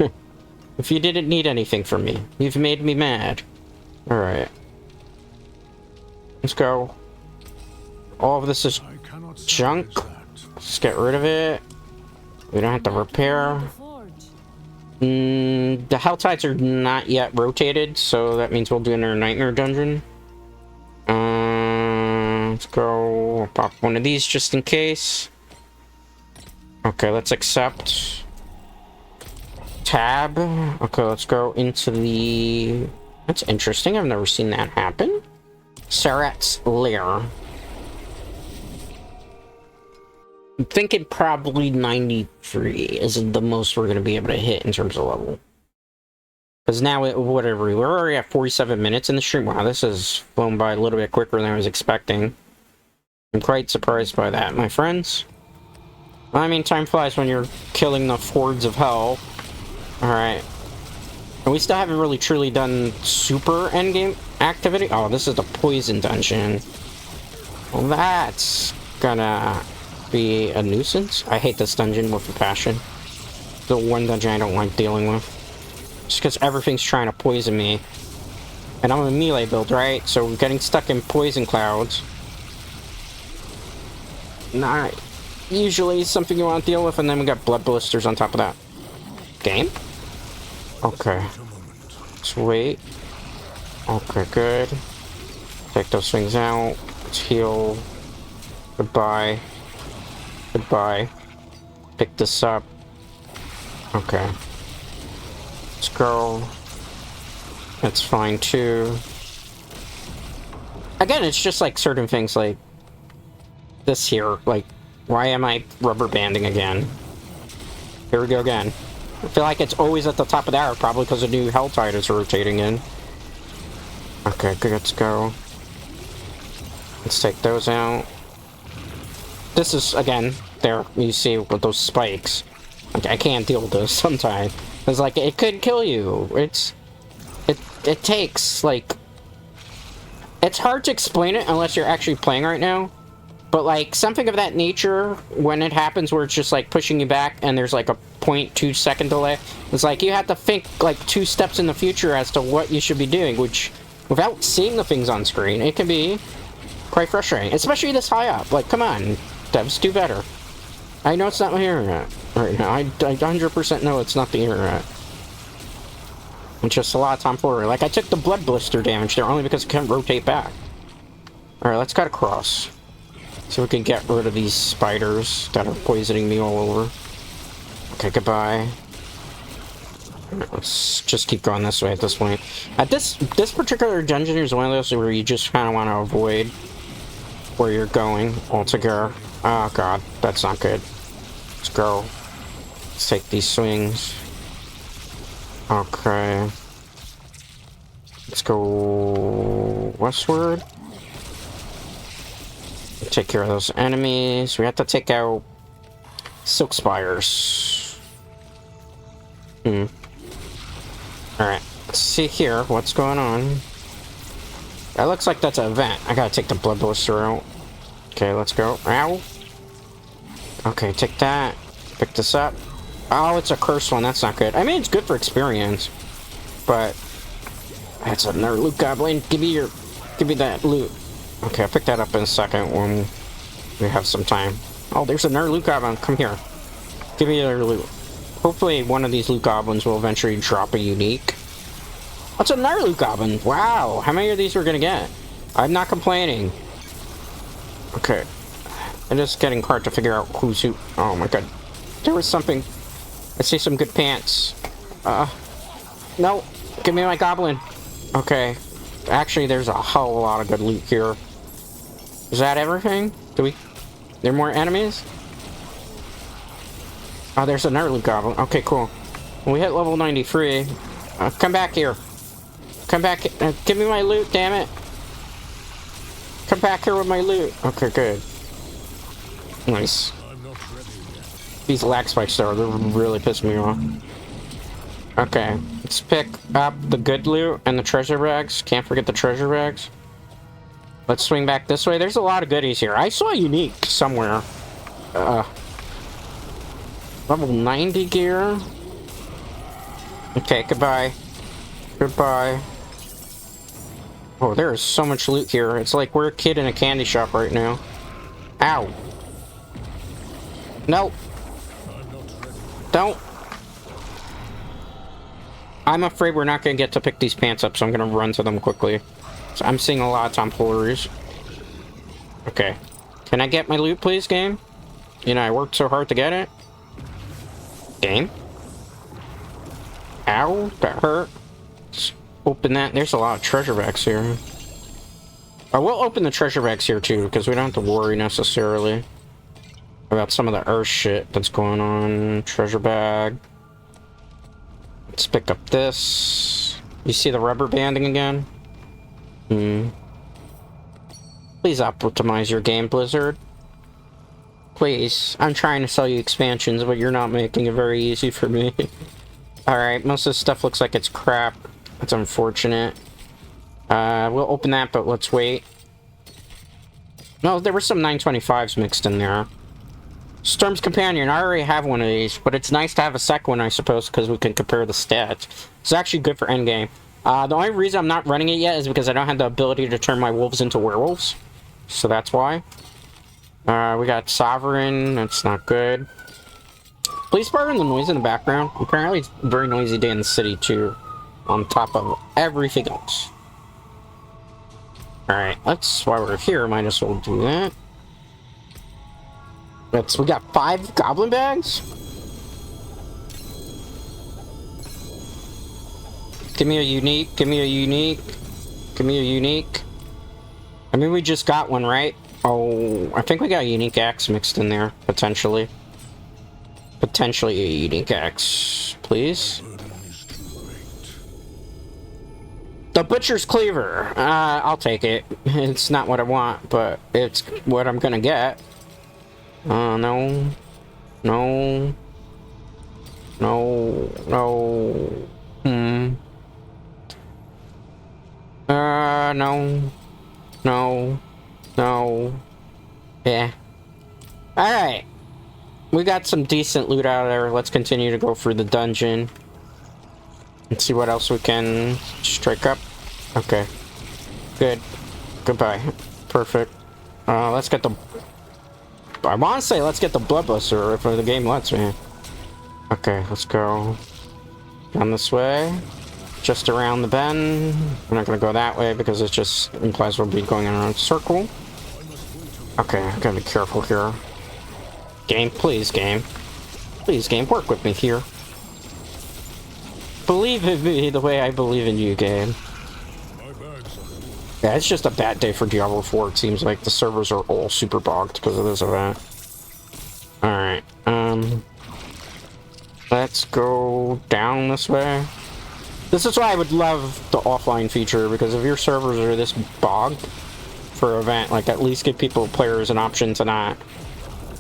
A: If you didn't need anything from me. You've made me mad. Alright. Let's go. All of this is junk. Let's get rid of it. We don't have to repair. The Hell Tides are not yet rotated, so that means we'll do another Nightmare Dungeon. Let's go. I'll pop one of these just in case. Okay, let's accept. Tab. Okay, let's go into the... That's interesting. I've never seen that happen. Sarat's Lair. I'm thinking probably 93 is the most we're going to be able to hit in terms of level. Because now, whatever, we're already at 47 minutes in the stream. Wow, this has flown by a little bit quicker than I was expecting. I'm quite surprised by that, my friends. I mean, time flies when you're killing the hordes of hell. Alright. And we still haven't really truly done super endgame activity. Oh, this is the poison dungeon. Well, that's gonna be a nuisance. I hate this dungeon with a passion. The one dungeon I don't like dealing with. Just because everything's trying to poison me. And I'm a melee build, right? So getting stuck in poison clouds. Not usually something you want to deal with, and then we got blood blisters on top of that. Game? Okay. Let's wait. Okay, good. Take those things out. Let's heal. Goodbye. Goodbye. Pick this up. Okay. Let's go. That's fine too. Again, it's just like certain things like this here. Like, why am I rubber banding again? Here we go again. I feel like it's always at the top of the hour, probably because a new Hell Tide is rotating in. Okay, good, let's go. Let's take those out. This is, again, there, you see with those spikes. Like, I can't deal with this sometimes. It's like, it could kill you. It takes, like... It's hard to explain it unless you're actually playing right now. But, like, something of that nature, when it happens where it's just, like, pushing you back and there's, like, a 0.2 second delay, it's like you have to think, like, 2 steps in the future as to what you should be doing, which, without seeing the things on screen, it can be quite frustrating. Especially this high up. Like, come on, devs, do better. I know it's not the internet right now. I 100% know it's not the internet. It's just a lot of tomfoolery. Like, I took the blood blister damage there only because it can't rotate back. Alright, let's cut across. So we can get rid of these spiders that are poisoning me all over. Okay, goodbye. Right, let's just keep going this way at this point. At this particular dungeon is one of those where you just kind of want to avoid where you're going altogether. Oh god, that's not good. Let's go. Let's take these swings. Okay. Let's go westward. Take care of those enemies. We have to take out Silk Spires. Alright. Let's see here. What's going on? That looks like that's an event. I gotta take the blood blister out. Okay, let's go. Ow. Okay, take that. Pick this up. Oh, it's a cursed one. That's not good. I mean, it's good for experience. But that's another loot goblin. Give me that loot. Okay, I'll pick that up in a second when we have some time. Oh, there's another loot goblin. Come here. Give me another loot. Hopefully one of these loot goblins will eventually drop a unique. That's another loot goblin. Wow. How many of these we're gonna get? I'm not complaining. Okay. It's just getting hard to figure out who's who. Oh my god. There was something. I see some good pants. No. Give me my goblin. Okay. Actually, there's a hell of a lot of good loot here. Is that everything? There are more enemies? Oh, there's another loot goblin. Okay, cool. When we hit level 93, come back here. Come back. Give me my loot, damn it. Come back here with my loot. Okay, good. Nice. These lag spikes though, they're really pissing me off. Okay, let's pick up the good loot and the treasure bags. Can't forget the treasure bags. Let's swing back this way. There's a lot of goodies here. I saw a unique somewhere. Level 90 gear. Okay, goodbye. Goodbye. Oh, there is so much loot here. It's like we're a kid in a candy shop right now. Ow. No. Don't. I'm afraid we're not going to get to pick these pants up, so I'm going to run to them quickly. So I'm seeing a lot of tomfooleries. Okay. Can I get my loot, please, game? You know, I worked so hard to get it. Game? Ow, that hurt. Let's open that. There's a lot of treasure bags here. I will open the treasure bags here, too, because we don't have to worry necessarily about some of the earth shit that's going on. Treasure bag. Let's pick up this. You see the rubber banding again? Please optimize your game, Blizzard. Please. I'm trying to sell you expansions, but you're not making it very easy for me. Alright, most of this stuff looks like it's crap. That's unfortunate. We'll open that, but let's wait. No, there were some 925s mixed in there. Storm's Companion, I already have one of these, but it's nice to have a second one, I suppose, because we can compare the stats. It's actually good for endgame. The only reason I'm not running it yet is because I don't have the ability to turn my wolves into werewolves. So that's why. We got Sovereign, that's not good. Please pardon the noise in the background. Apparently it's a very noisy day in the city, too. On top of everything else. Alright, while we're here, might as well do that. We got 5 goblin bags? Give me a unique, give me a unique, give me a unique. I mean, we just got one, right? Oh, I think we got a unique axe mixed in there, potentially. Potentially a unique axe, please. The Butcher's Cleaver. I'll take it. It's not what I want, but it's what I'm gonna get. No. No. No. No. No. No. No. Yeah. Alright. We got some decent loot out of there. Let's continue to go through the dungeon. And see what else we can strike up. Okay. Good. Goodbye. Perfect. Let's get the... I want to say let's get the Bloodbuster if the game lets me. Okay, let's go down this way. Just around the bend. We're not going to go that way because it just implies we'll be going around a circle. Okay, I gotta be careful here. Game, please, game. Please, game, work with me here. Believe in me the way I believe in you, game. Yeah, it's just a bad day for Diablo IV. It seems like the servers are all super bogged because of this event. Alright, let's go down this way. This is why I would love the offline feature, because if your servers are this bogged for an event, like, at least give players an option to not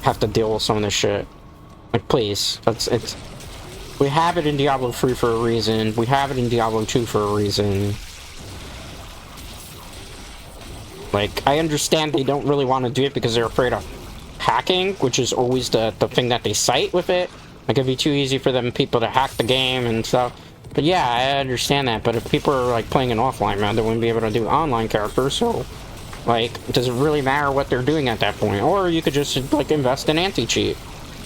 A: have to deal with some of this shit. Like, please. We have it in Diablo 3 for a reason. We have it in Diablo 2 for a reason. Like, I understand they don't really want to do it because they're afraid of hacking, which is always the thing that they cite with it. Like, it'd be too easy for people to hack the game and stuff. But yeah, I understand that. But if people are, like, playing an offline mode, they wouldn't be able to do online characters, so Like, does it really matter what they're doing at that point? Or you could just, like, invest in anti-cheat.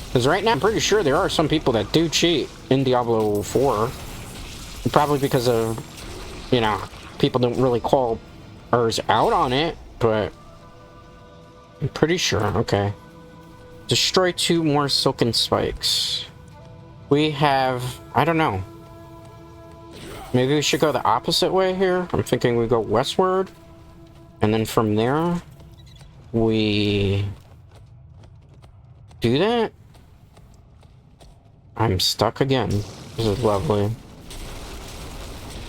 A: Because right now, I'm pretty sure there are some people that do cheat in Diablo 4. Probably because of, you know, people don't really call ours out on it, but I'm pretty sure. Okay. Destroy 2 more silken spikes. We have... I don't know. Maybe we should go the opposite way here. I'm thinking we go westward. And then from there, we do that? I'm stuck again. This is lovely.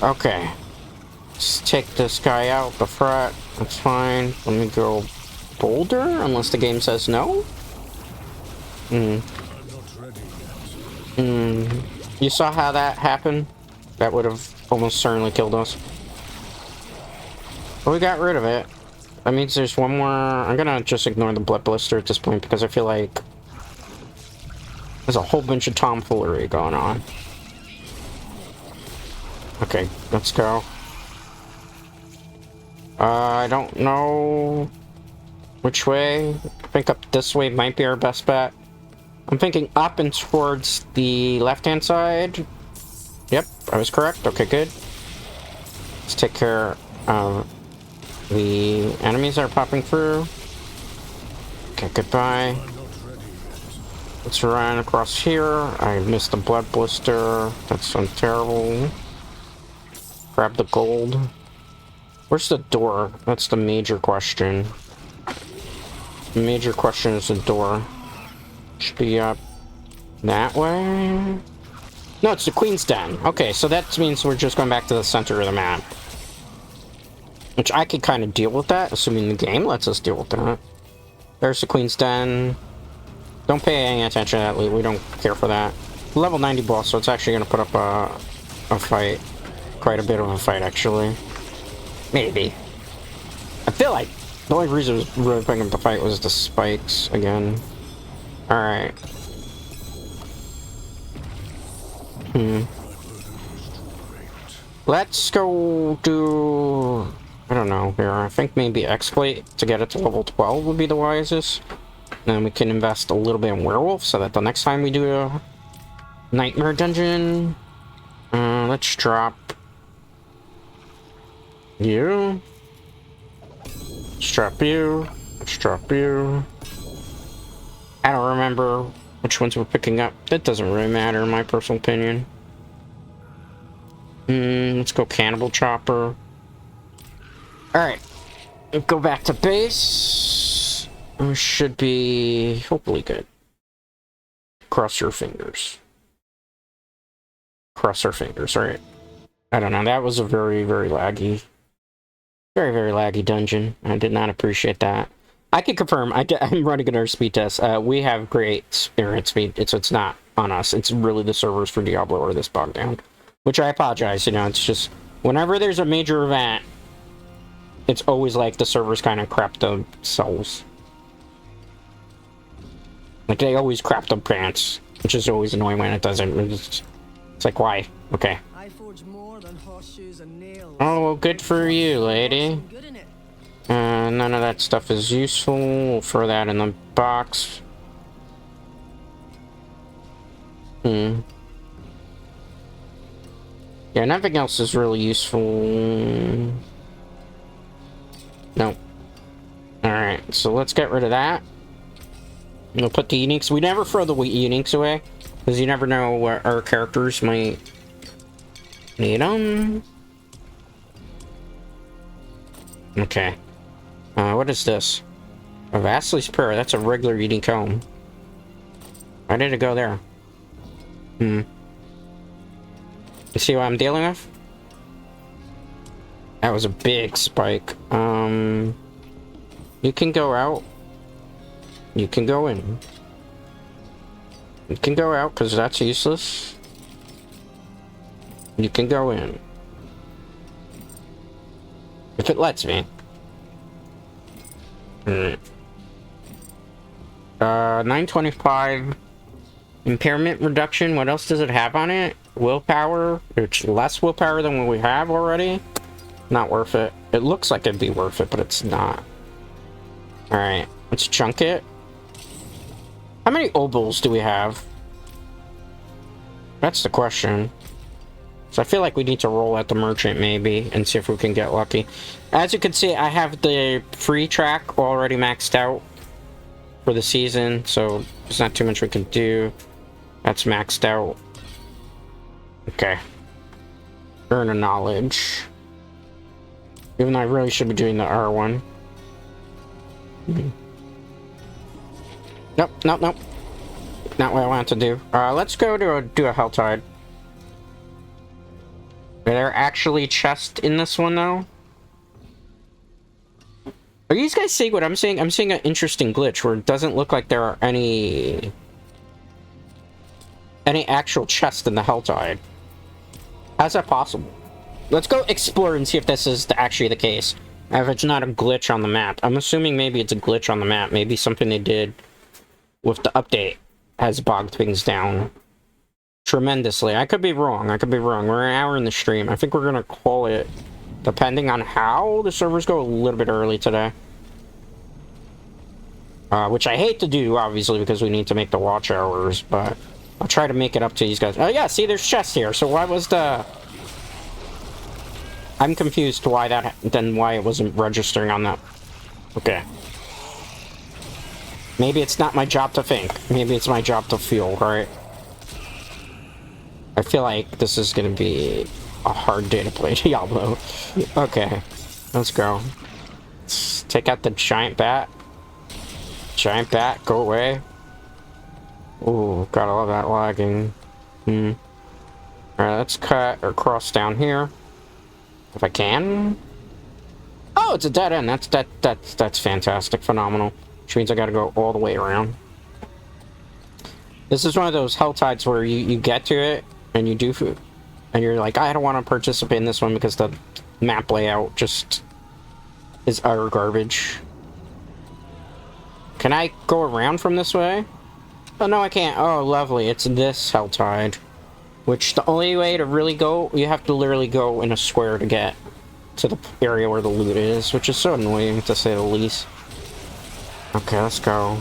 A: Okay. Let's take this guy out the front. That's fine. Let me go boulder, unless the game says no. You saw how that happened? That would have almost certainly killed us. But we got rid of it. That means there's one more. I'm gonna just ignore the blood blister at this point because I feel like there's a whole bunch of tomfoolery going on. Okay, let's go. I don't know which way. I think up this way might be our best bet. I'm thinking up and towards the left-hand side. Yep, I was correct. Okay, good. Let's take care of the enemies that are popping through. Okay, goodbye. Let's run across here. I missed the blood blister. That's so terrible. Grab the gold. Where's the door? That's the major question. The major question is the door. Should be up that way. No, it's the Queen's Den. Okay, so that means we're just going back to the center of the map. Which I could kind of deal with that, assuming the game lets us deal with that. There's the Queen's Den. Don't pay any attention to that, we don't care for that. Level 90 boss, so it's actually going to put up a fight. Quite a bit of a fight, actually. Maybe. I feel like the only reason it was really picking up the fight was the spikes again. Alright. Let's go do... I don't know here. I think maybe exploit to get it to level 12 would be the wisest. Then we can invest a little bit in werewolf so that the next time we do a nightmare dungeon... let's drop... you. Let's drop you. Let's drop you. I don't remember which ones we're picking up. That doesn't really matter in my personal opinion. Let's go Cannibal Chopper. Alright. Go back to base. We should be hopefully good. Cross your fingers. Cross our fingers, alright. I don't know, that was a very, very laggy. Very, very laggy dungeon. I did not appreciate that. I can confirm, I'm running another speed test. We have great internet speed. It's not on us. It's really the servers for Diablo or this bogged down. Which I apologize, you know, it's just... whenever there's a major event, it's always like the servers kind of crap themselves. Like, they always crap their pants. Which is always annoying when it doesn't. It's like, why? Okay. Oh, well, good for you, lady. None of that stuff is useful. We'll throw that in the box. Yeah, nothing else is really useful. Nope. Alright, so let's get rid of that. We'll put the uniques. We never throw the uniques away, because you never know what our characters might need them. Okay. What is this? A Vassal's Prayer. That's a regular eating comb. Why did it go there? You see what I'm dealing with? That was a big spike. You can go out. You can go in. You can go out, because that's useless. You can go in. If it lets me. 925 impairment reduction. What else does it have on it? Willpower. It's less willpower than what we have already. Not worth it. It looks like it'd be worth it, but it's not. Alright, let's chunk it. How many obols do we have? That's the question. So I feel like we need to roll at the merchant maybe and see if we can get lucky. As you can see, I have the free track already maxed out for the season, so there's not too much we can do. That's maxed out. Okay. Earn a knowledge. Even though I really should be doing the R1. Nope, nope, nope. Not what I want to do. Let's go to do a Helltide. Are there actually chests in this one, though? Are you guys seeing what I'm seeing? I'm seeing an interesting glitch where it doesn't look like there are any actual chests in the Helltide. How's that possible? Let's go explore and see if this is actually the case. If it's not a glitch on the map. I'm assuming maybe it's a glitch on the map. Maybe something they did with the update has bogged things down tremendously. I could be wrong. I could be wrong. We're an hour in the stream. I think we're gonna call it, depending on how the servers go, a little bit early today. Which I hate to do, obviously, because we need to make the watch hours, but I'll try to make it up to these guys. Oh yeah, see, there's chests here. So why was the... I'm confused why that, then why it wasn't registering on that. Okay. Maybe it's not my job to think. Maybe it's my job to feel, right? I feel like this is gonna be a hard day to play Diablo. Okay, let's go. Let's take out the giant bat. Giant bat, go away. Ooh, gotta love that lagging. Alright, let's cut or cross down here. If I can. Oh, it's a dead end. That's fantastic, phenomenal. Which means I gotta go all the way around. This is one of those Helltides where you get to it and you do food, and you're like, I don't want to participate in this one because the map layout just is utter garbage. Can I go around from this way? Oh no, I can't. Oh, lovely. It's this Helltide. Which the only way to really go, you have to literally go in a square to get to the area where the loot is, which is so annoying to say the least. Okay, let's go.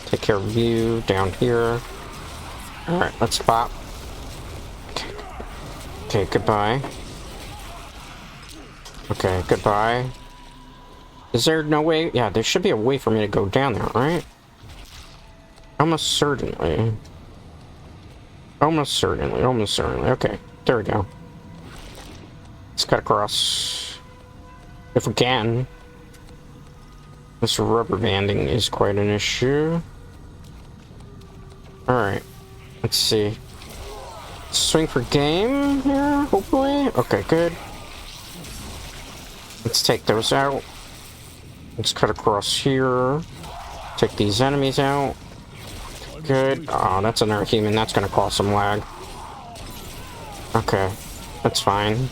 A: Take care of you down here. Alright, let's pop. Okay, goodbye. Okay, goodbye. Is there no way? Yeah, there should be a way for me to go down there, right? Almost certainly. Almost certainly, almost certainly. Okay, there we go. Let's cut across. If we can. This rubber banding is quite an issue. Alright, let's see. Swing for game here, hopefully. Okay, good. Let's take those out. Let's cut across here. Take these enemies out. Good. Oh, that's another human. That's gonna cause some lag. Okay, that's fine.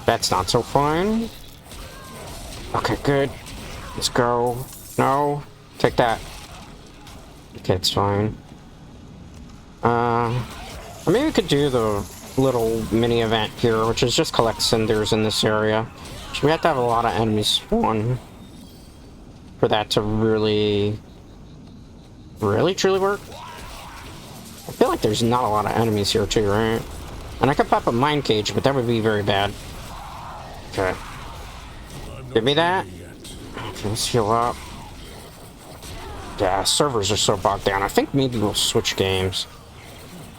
A: That's not so fine. Okay, good. Let's go. No, take that. Okay, it's fine. Maybe we could do the little mini event here, which is just collect cinders in this area. So we have to have a lot of enemies spawn for that to really truly work. I feel like there's not a lot of enemies here too, right? And I could pop a mine cage, but that would be very bad. Okay. Give me that. Okay, let's heal up. Yeah, servers are so bogged down. I think maybe we'll switch games.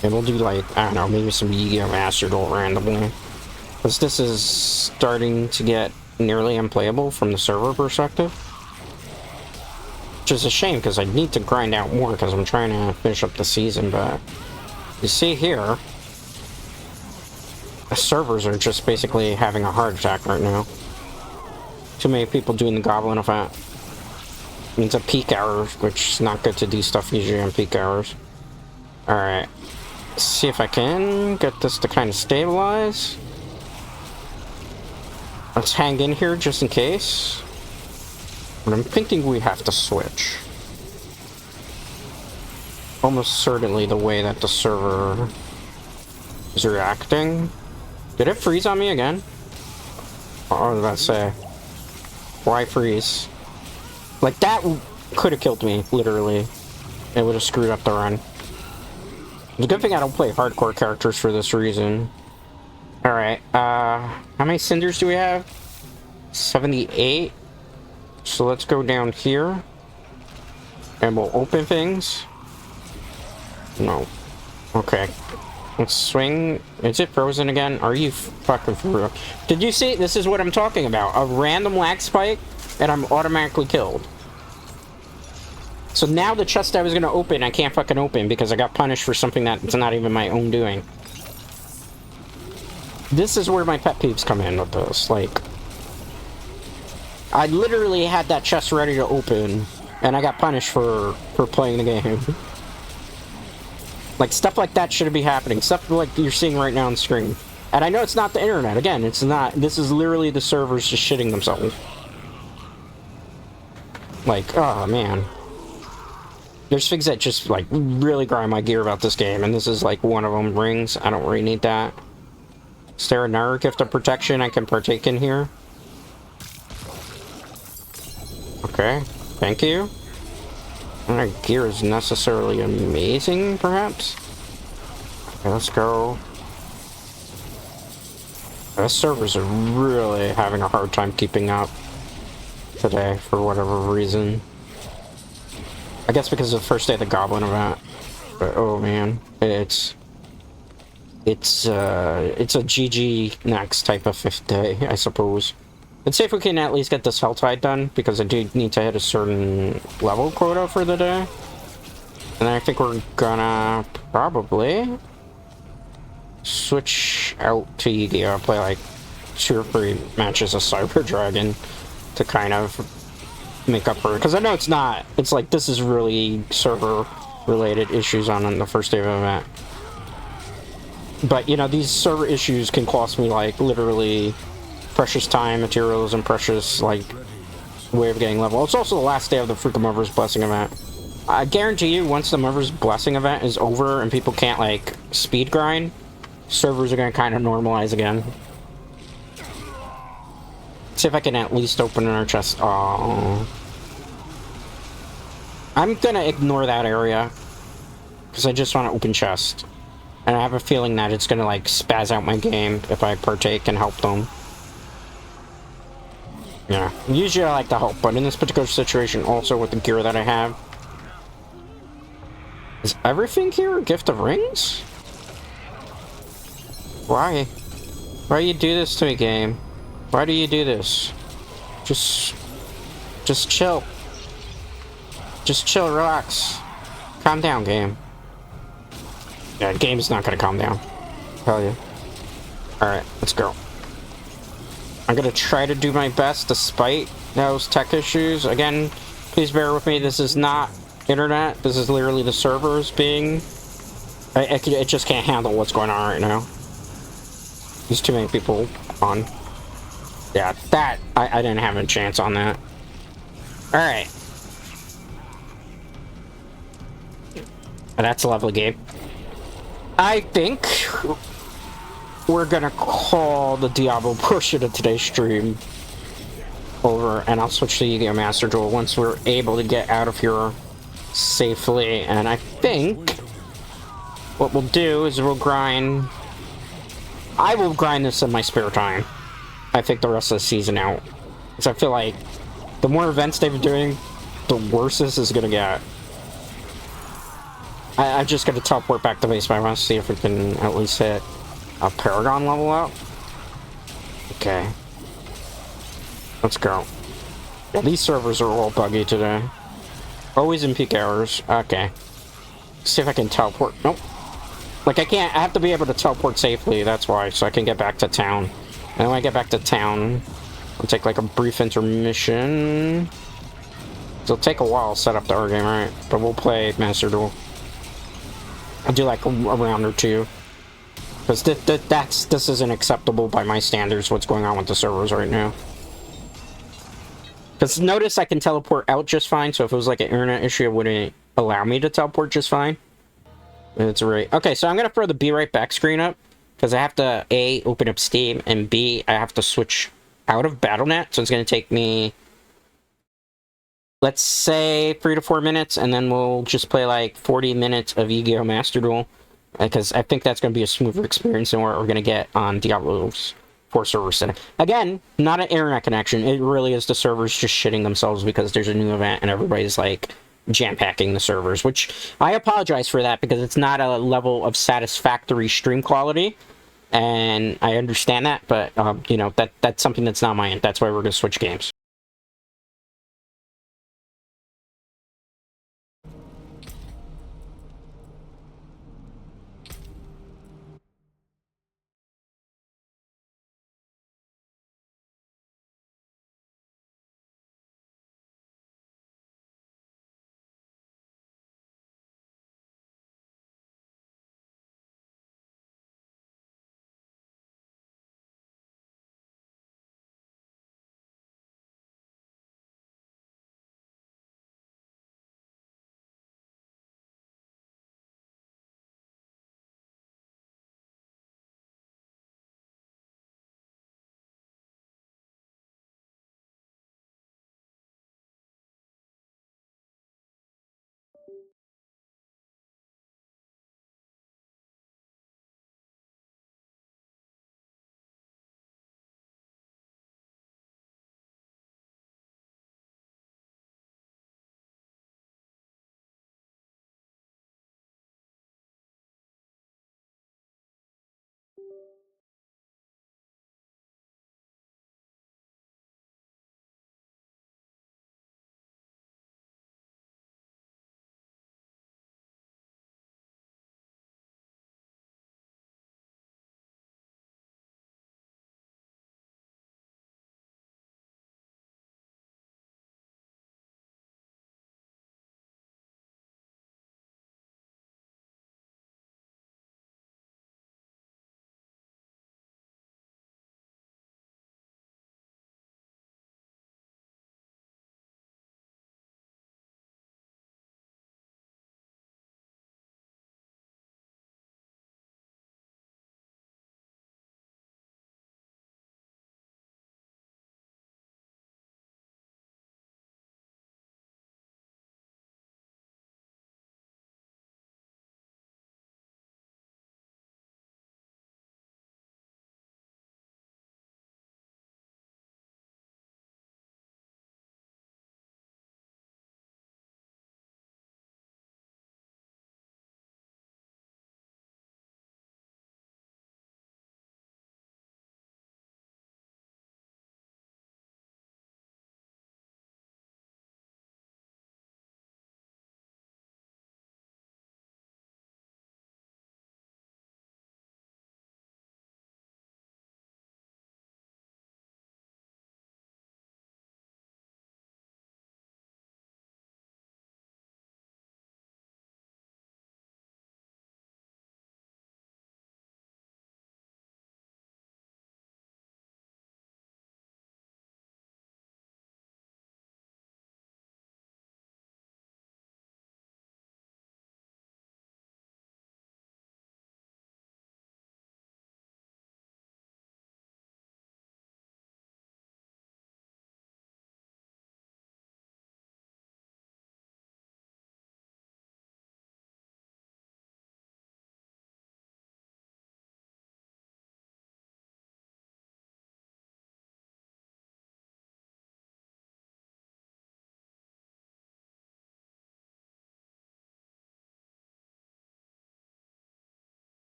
A: And we'll do, like, I don't know, maybe some Yugioh Master Duel randomly. Because this is starting to get nearly unplayable from the server perspective. Which is a shame, because I need to grind out more, because I'm trying to finish up the season, but... You see here... The servers are just basically having a heart attack right now. Too many people doing the Goblin event. It's a peak hour, which is not good to do stuff usually on peak hours. Alright. Let's see if I can get this to kind of stabilize. Let's hang in here just in case. But I'm thinking we have to switch. Almost certainly the way that the server is reacting. Did it freeze on me again? What was I about to say? Why freeze? Like, that could have killed me, literally. It would have screwed up the run. It's a good thing I don't play hardcore characters for this reason. Alright, how many cinders do we have? 78. So let's go down here. And we'll open things. No. Okay. Let's swing. Is it frozen again? Are you fucking for real? Did you see? This is what I'm talking about. A random lag spike, and I'm automatically killed. So now the chest I was gonna open, I can't fucking open because I got punished for something that's not even my own doing. This is where my pet peeves come in with this. Like, I literally had that chest ready to open, and I got punished for playing the game. Like, stuff like that shouldn't be happening. Stuff like you're seeing right now on screen. And I know it's not the internet. Again, it's not. This is literally the servers just shitting themselves. Like, oh, man. There's things that just, like, really grind my gear about this game. And this is, like, one of them. Rings. I don't really need that. Is there another gift of protection I can partake in here? Okay. Thank you. My gear is necessarily amazing, perhaps? Okay, let's go. The servers are really having a hard time keeping up today, for whatever reason. I guess because of the first day of the Goblin event. But, oh man, it's a GG next type of 5th day, I suppose. Let's see if we can at least get this Helltide done, because I do need to hit a certain level quota for the day. And I think we're gonna probably switch out to Yugioh, play like 2 or 3 matches of Cyber Dragon to kind of make up for it. Because I know it's not, it's like this is really server related issues on the first day of the event. But, you know, these server issues can cost me, like, literally precious time, materials, and precious, like, way of getting level. It's also the last day of the freaking Mother's Blessing event. I guarantee you, once the Mother's Blessing event is over and people can't, like, speed grind, servers are gonna kind of normalize again. See if I can at least open our chest. Oh. I'm gonna ignore that area, because I just want to open chest. And I have a feeling that it's gonna, like, spaz out my game if I partake and help them. Yeah, usually I like to help, but in this particular situation, also with the gear that I have... Is everything here a gift of rings? Why? Why do you do this to me, game? Why do you do this? Just chill. Just chill, relax. Calm down, game. Yeah, the game's not gonna calm down. Tell you. Alright, let's go. I'm gonna try to do my best despite those tech issues. Again, please bear with me. This is not internet. This is literally the servers being... It just can't handle what's going on right now. There's too many people on. Yeah, that... I didn't have a chance on that. Alright. That's a lovely game. I think we're gonna call the Diablo portion of today's stream over, and I'll switch to Yugioh Master Duel once we're able to get out of here safely. And I think what we'll do is we'll grind... I will grind this in my spare time. I think the rest of the season out. Because I feel like the more events they've been doing, the worse this is gonna get. I'm just gonna teleport back to base, but I want to see if we can at least hit a Paragon level up. Okay. Let's go. Yeah, these servers are all buggy today. Always in peak hours. Okay. Let's see if I can teleport. Nope. Like, I can't. I have to be able to teleport safely, that's why, so I can get back to town. And when I get back to town, I'll take, like, a brief intermission. It'll take a while to set up the our game, right? But we'll play Master Duel. I'll do, like, a round or two. Because this isn't acceptable by my standards, what's going on with the servers right now. Because notice I can teleport out just fine, so if it was like an internet issue, it wouldn't allow me to teleport just fine. It's right. Okay, so I'm going to throw the Be Right Back screen up, because I have to, A, open up Steam, and B, I have to switch out of Battle.net, so it's going to take me let's say 3 to 4 minutes, and then we'll just play like 40 minutes of Yu-Gi-Oh! Master Duel, because I think that's going to be a smoother experience than what we're going to get on Diablo's 4 servers today. Again, not an internet connection. It really is the servers just shitting themselves because there's a new event and everybody's like jam-packing the servers, which I apologize for that because it's not a level of satisfactory stream quality, and I understand that, but you know, that's something that's not my end. That's why we're going to switch games.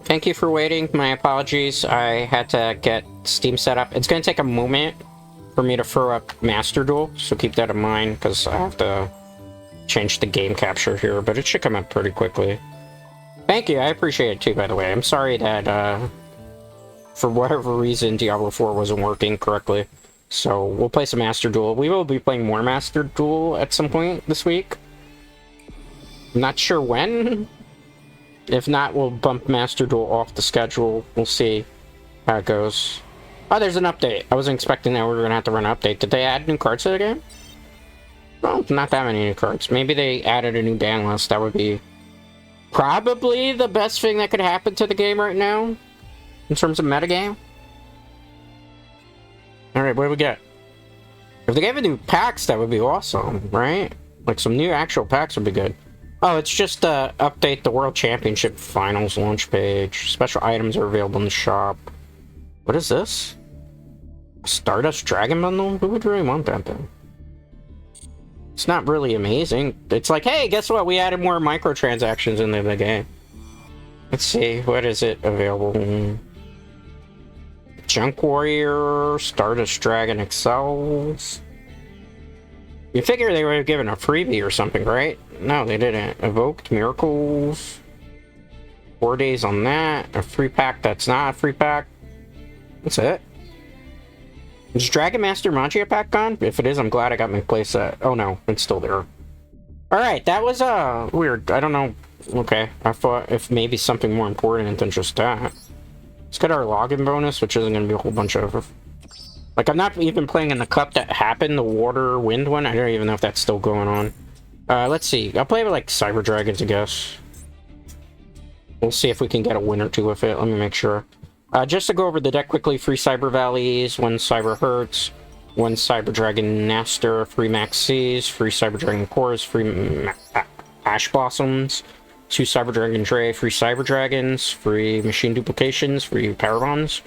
A: Thank you for waiting. My apologies. I had to get Steam set up. It's going to take a moment for me to throw up Master Duel, so keep that in mind, because I have to change the game capture here, but it should come up pretty quickly. Thank you. I appreciate it too, by the way. I'm sorry that, for whatever reason, Diablo IV wasn't working correctly. So we'll play some Master Duel. We will be playing more Master Duel at some point this week. I'm not sure when. If not, we'll bump Master Duel off the schedule. We'll see how it goes. Oh, there's an update. I wasn't expecting that we were going to have to run an update. Did they add new cards to the game? Well, not that many new cards. Maybe they added a new ban list. That would be probably the best thing that could happen to the game right now, in terms of metagame. Alright, what do we get? If they gave a new packs, that would be awesome, right? Like, some new actual packs would be good. Oh, it's just update the World Championship Finals launch page. Special items are available in the shop. What is this? Stardust Dragon Bundle? Who would really want that thing? It's not really amazing. It's like, hey, guess what? We added more microtransactions into the game. Let's see, what is it available? Junk Warrior, Stardust Dragon Excels. You figure they would have given a freebie or something, right? No, they didn't. Evoked Miracles. 4 days on that. A free pack that's not a free pack. That's it. Is Dragon Master Magia pack gone? If it is, I'm glad I got my playset. Oh no, it's still there. Alright, that was weird. I don't know. Okay, I thought if maybe something more important than just that. Let's get our login bonus, which isn't going to be a whole bunch of... Like, I'm not even playing in the cup that happened, the water wind one. I don't even know if that's still going on. Let's see. I'll play with, like, Cyber Dragons, I guess. We'll see if we can get a win or two with it. Let me make sure. Just to go over the deck quickly, 3 Cyber Valleys, 1 Cyber Hertz, 1 Cyber Dragon Naster, 3 Max Seas, 3 Cyber Dragon Cores, 3 Ash Blossoms, 2 Cyber Dragon Dre, 3 Cyber Dragons, 3 Machine Duplications, 3 Power Bonds,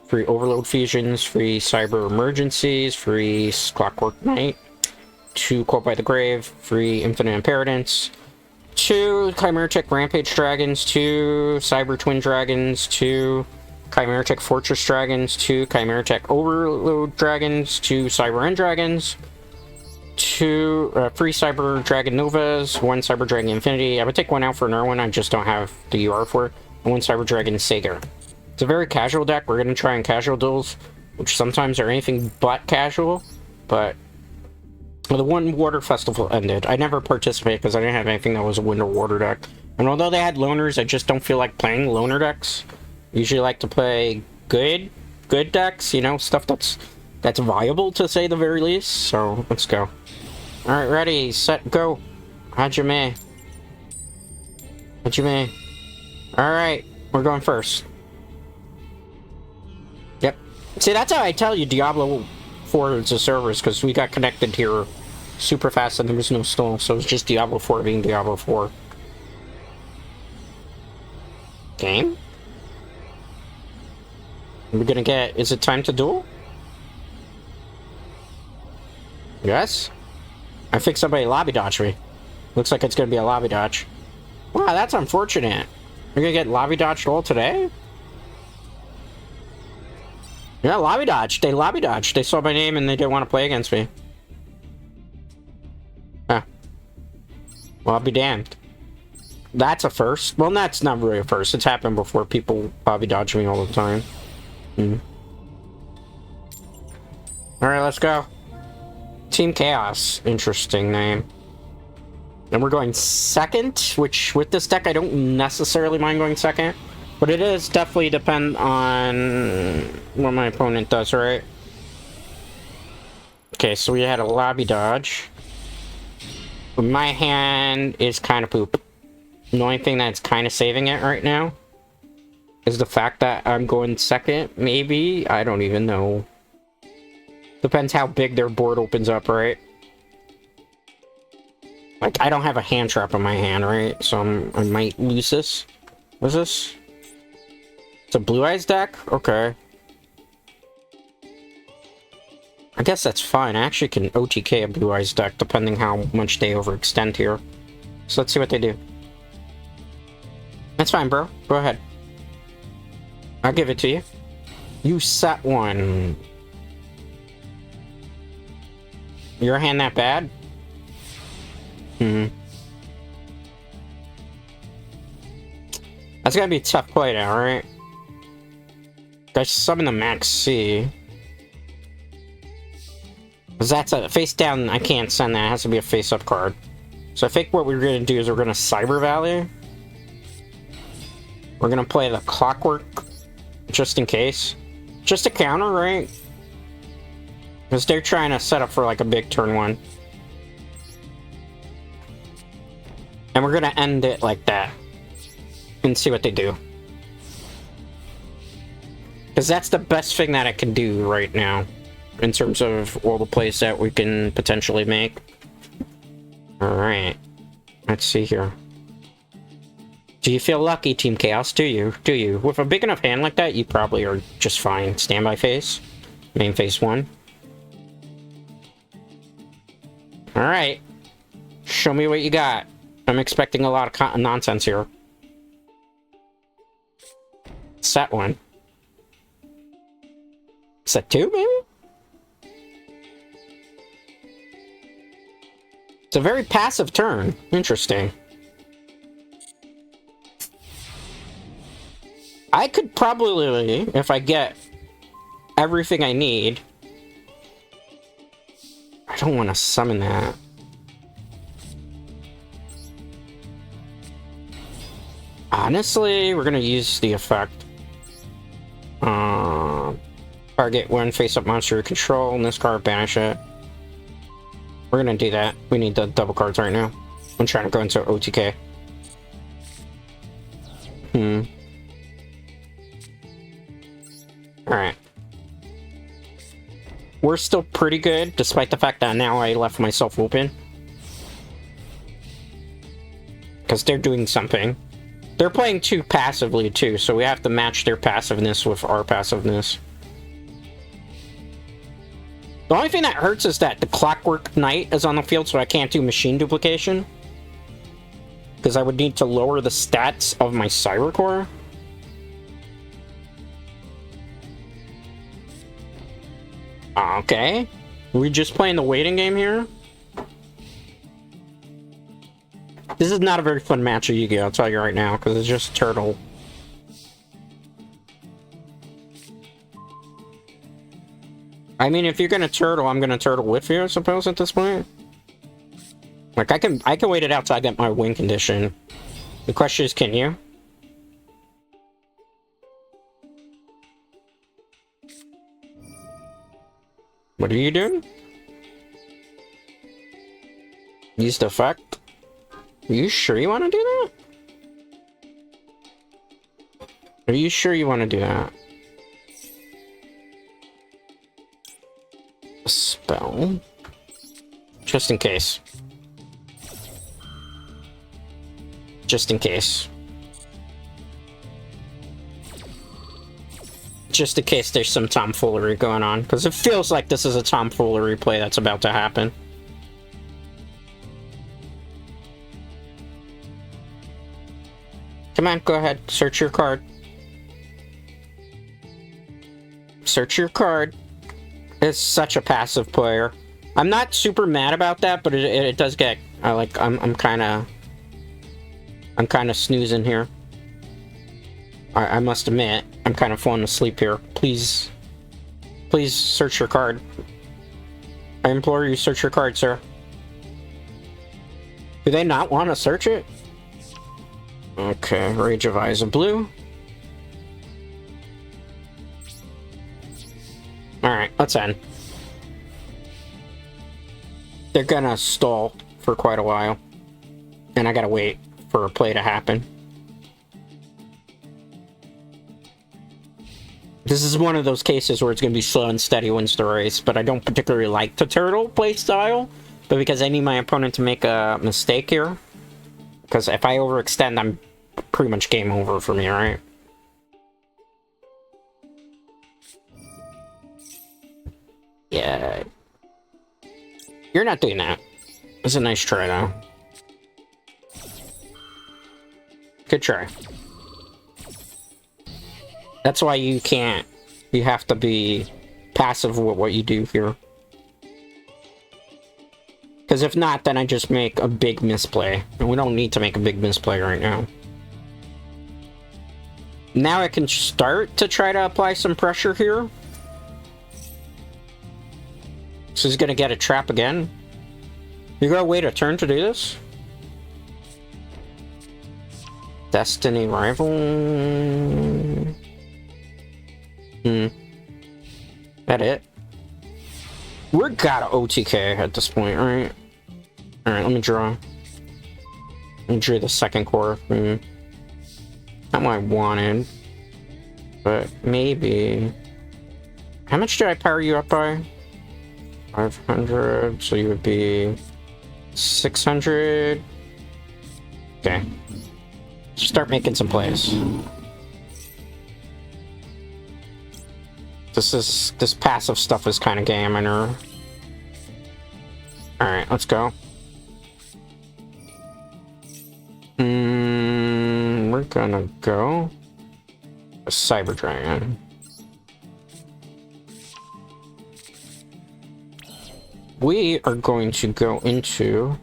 A: 3 Overload Fusions, 3 Cyber Emergencies, 3 Clockwork Knight, 2 Caught by the Grave, 3 Infinite Imperitance, 2 Chimeritic Rampage Dragons, 2 Cyber Twin Dragons, 2 Chimeritic Fortress Dragons, 2 Chimeritic Overload Dragons, 2 Cyber End Dragons, 3 Cyber Dragon Novas, 1 Cyber Dragon Infinity. I would take one out for another one, I just don't have the UR for it, and 1 Cyber Dragon Sager. It's a very casual deck. We're going to try in casual duels, which sometimes are anything but casual, but the one Water Festival ended. I never participated because I didn't have anything that was a wind or water deck. And although they had loners, I just don't feel like playing loner decks. Usually like to play good decks, you know, stuff that's viable to say the very least. So let's go. Alright, ready, set, go. Hajime. Hajime. Alright, we're going first. Yep. See, that's how I tell you Diablo 4 is a servers, because we got connected here super fast and there was no stall, so it's just Diablo 4 being Diablo 4. Game? We're gonna get... Is it time to duel? Yes? I think somebody lobby dodged me. Looks like it's gonna be a lobby dodge. Wow, that's unfortunate. We're gonna get lobby dodged all today? Yeah, lobby dodged. They lobby dodged. They saw my name and they didn't want to play against me. Huh. Well, I'll be damned. That's a first. Well, that's not really a first. It's happened before. People lobby dodge me all the time. Alright, let's go. Team Chaos. Interesting name. And we're going second, which with this deck I don't necessarily mind going second. But it is definitely depend on what my opponent does, right? Okay, so we had a lobby dodge. But my hand is kind of poop. The only thing that's kind of saving it right now is the fact that I'm going second, maybe? I don't even know. Depends how big their board opens up, right? Like, I don't have a hand trap in my hand, right? So I might lose this. What's this? It's a Blue Eyes deck? Okay. I guess that's fine. I actually can OTK a Blue Eyes deck, depending how much they overextend here. So let's see what they do. That's fine, bro. Go ahead. I'll give it to you. You set one. Your hand that bad? Hmm. That's gotta be a tough play now, right? Guys, summon the Max C. Because that's a face down, I can't send that. It has to be a face up card. So I think what we're gonna do is we're gonna Cyber Valley. We're gonna play the Clockwork, just in case. Just a counter, right? Because they're trying to set up for like a big turn one. And we're gonna end it like that. And see what they do. Because that's the best thing that I can do right now. In terms of all the plays that we can potentially make. Alright. Let's see here. Do you feel lucky, Team Chaos? Do you? Do you? With a big enough hand like that, you probably are just fine. Standby phase. Main phase 1. Alright. Show me what you got. I'm expecting a lot of nonsense here. Set 1. Set 2, maybe? It's a very passive turn. Interesting. I could probably, if I get everything I need... I don't want to summon that. Honestly, we're going to use the effect. Target one face-up monster control, and this card, banish it. We're going to do that. We need the double cards right now. I'm trying to go into OTK. Alright. We're still pretty good, despite the fact that now I left myself open. Because they're doing something. They're playing too passively, too, so we have to match their passiveness with our passiveness. The only thing that hurts is that the Clockwork Knight is on the field, so I can't do machine duplication. Because I would need to lower the stats of my Cyber Core. Okay. Are we just playing the waiting game here? This is not a very fun match of Yu-Gi-Oh! I'll tell you right now, because it's just Turtle. I mean, if you're gonna Turtle, I'm gonna Turtle with you, I suppose, at this point. Like, I can wait it out till I get my win condition. The question is, can you? What are you doing? Use the effect? Are you sure you want to do that? Are you sure you want to do that? A spell? Just in case. Just in case. Just in case there's some tomfoolery going on. Because it feels like this is a tomfoolery play that's about to happen. Come on, go ahead. Search your card. Search your card. It's such a passive player. I'm not super mad about that, but it does get... I'm kind of snoozing here. I must admit, I'm kind of falling asleep here. Please search your card. I implore you, search your card, sir. Do they not want to search it? Okay, Rage of Eyes of Blue. Alright, let's end. They're gonna stall for quite a while. And I gotta wait for a play to happen. This is one of those cases where it's gonna be slow and steady wins the race, but I don't particularly like the Turtle play style, but because I need my opponent to make a mistake here. Because if I overextend, I'm pretty much game over for me, right? Yeah. You're not doing that. It's a nice try, though. Good try. That's why you can't. You have to be passive with what you do here. Because if not, then I just make a big misplay. And we don't need to make a big misplay right now. Now I can start to try to apply some pressure here. So he's gonna get a trap again. You gotta wait a turn to do this? Destiny rival. That it? We're gotta OTK at this point, right? Alright, let me draw. Let me draw the second core. Not what I wanted. But maybe. How much did I power you up by? 500, so you would be 600. Okay. Start making some plays. This passive stuff is kind of gaming her. Alright, let's go. We're gonna go a Cyber Dragon. We are going to go into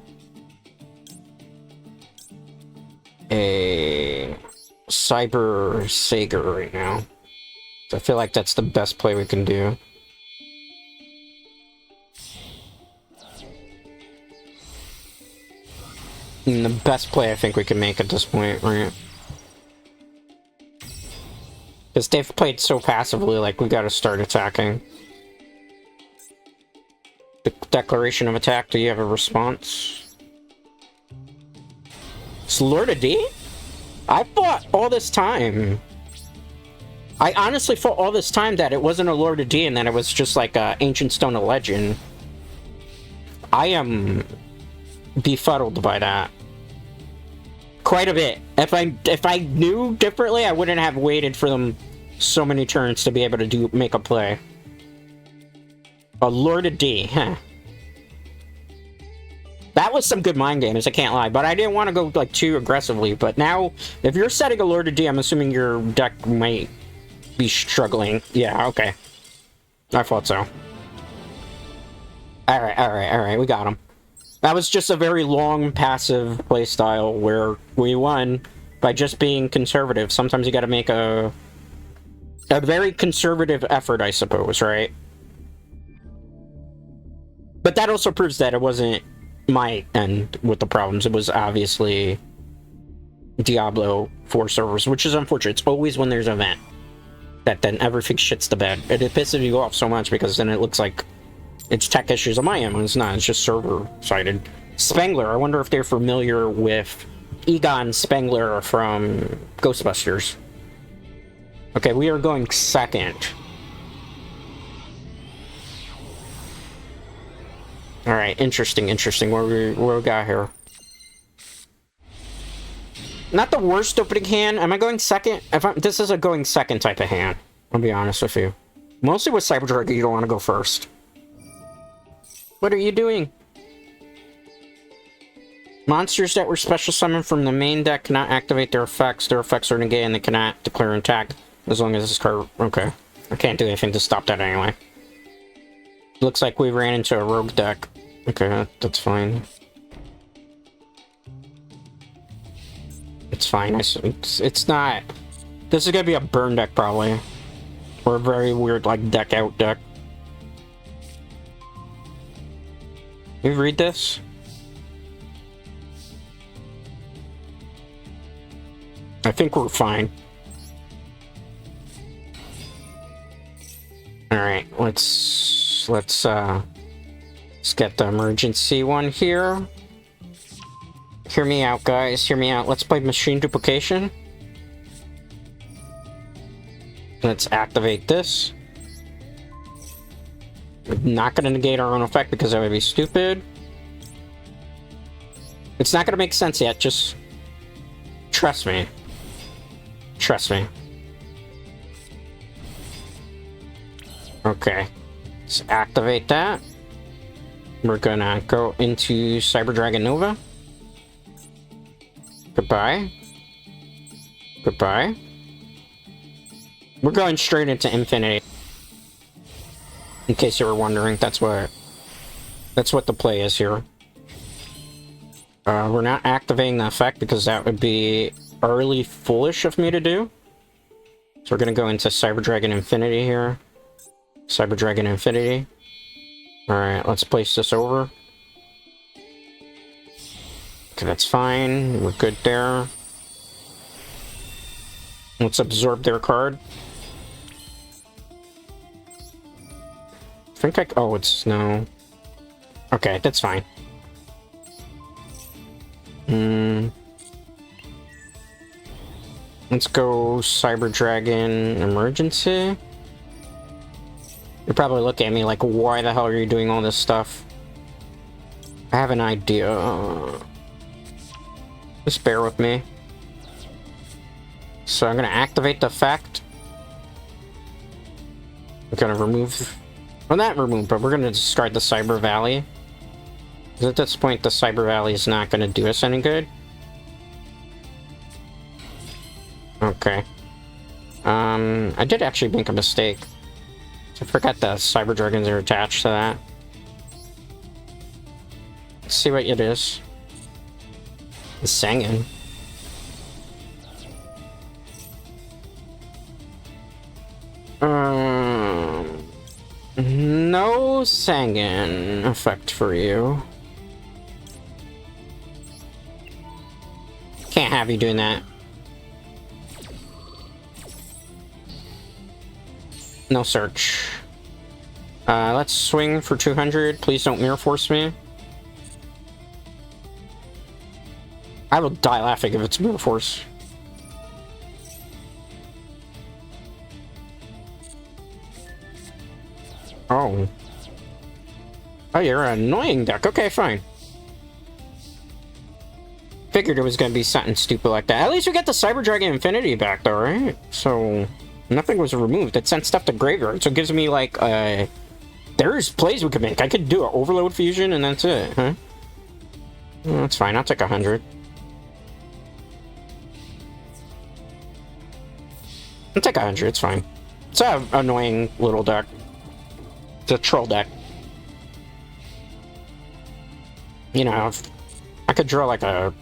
A: a Cyber Sager right now. I feel like that's the best play we can do. And the best play I think we can make at this point, right? Because they've played so passively, like, we gotta start attacking. The declaration of attack, do you have a response? It's Lord of D? I thought all this time. I honestly thought all this time that it wasn't a Lord of D and that it was just like a Ancient Stone of Legend. I am befuddled by that. Quite a bit. If I knew differently, I wouldn't have waited for them so many turns to be able to make a play. A Lord of D, huh? That was some good mind games, I can't lie, but I didn't want to go like too aggressively. But now, if you're setting a Lord of D, I'm assuming your deck might be struggling. Yeah, okay. I thought so. Alright, we got him. That was just a very long passive playstyle where we won by just being conservative. Sometimes you gotta make a very conservative effort, I suppose, right? But that also proves that it wasn't my end with the problems. It was obviously Diablo 4 servers, which is unfortunate. It's always when there's an event that then everything shits the bed. It pisses you off so much because then it looks like it's tech issues on my end when it's not. It's just server-sided. Spengler, I wonder if they're familiar with Egon Spengler from Ghostbusters. Okay, we are going second. Alright, interesting. What we got here? Not the worst opening hand. Am I going second? This is a going second type of hand. I'll be honest with you. Mostly with Cyber Dragon, you don't want to go first. What are you doing? Monsters that were special summoned from the main deck cannot activate their effects. Their effects are negated and they cannot declare an attack as long as this card... Okay. I can't do anything to stop that anyway. Looks like we ran into a rogue deck. Okay, that's fine. It's fine. It's not... This is gonna be a burn deck, probably. Or a very weird, like, deck-out deck. You read this? I think we're fine. Alright, let's get the emergency one here. Hear me out, guys. Hear me out. Let's play machine duplication. Let's activate this. We're not going to negate our own effect because that would be stupid. It's not going to make sense yet. Just trust me. Trust me. Okay. Let's activate that. We're gonna go into Cyber Dragon Nova. Goodbye. Goodbye. We're going straight into infinity. In case you were wondering, that's what the play is here. We're not activating the effect because that would be early foolish of me to do. So we're gonna go into Cyber Dragon Infinity here. Cyber Dragon Infinity. Alright, let's place this over. Okay, that's fine. We're good there. Let's absorb their card. I think oh, it's no. Okay, that's fine. Let's go Cyber Dragon Emergency. You're probably looking at me like, why the hell are you doing all this stuff? I have an idea. Just bear with me. So I'm gonna activate the effect. I'm gonna remove... Well, not remove, but we're gonna discard the Cyber Valley. Because at this point, the Cyber Valley is not gonna do us any good. Okay. I did actually make a mistake. I forgot the Cyber Dragons are attached to that. Let's see what it is. The Sangan. No Sangan effect for you. Can't have you doing that. No search. Let's swing for 200. Please don't mirror force me. I will die laughing if it's mirror force. Oh. Oh, you're an annoying deck. Okay, fine. Figured it was gonna be something stupid like that. At least we got the Cyber Dragon Infinity back though, right? So... Nothing was removed. It sent stuff to graveyard, so it gives me, like, there's plays we could make. I could do an Overload Fusion, and that's it, huh? Well, that's fine. I'll take 100. I'll take 100. It's fine. It's an annoying little deck. It's a troll deck. You know, if I could draw, like, a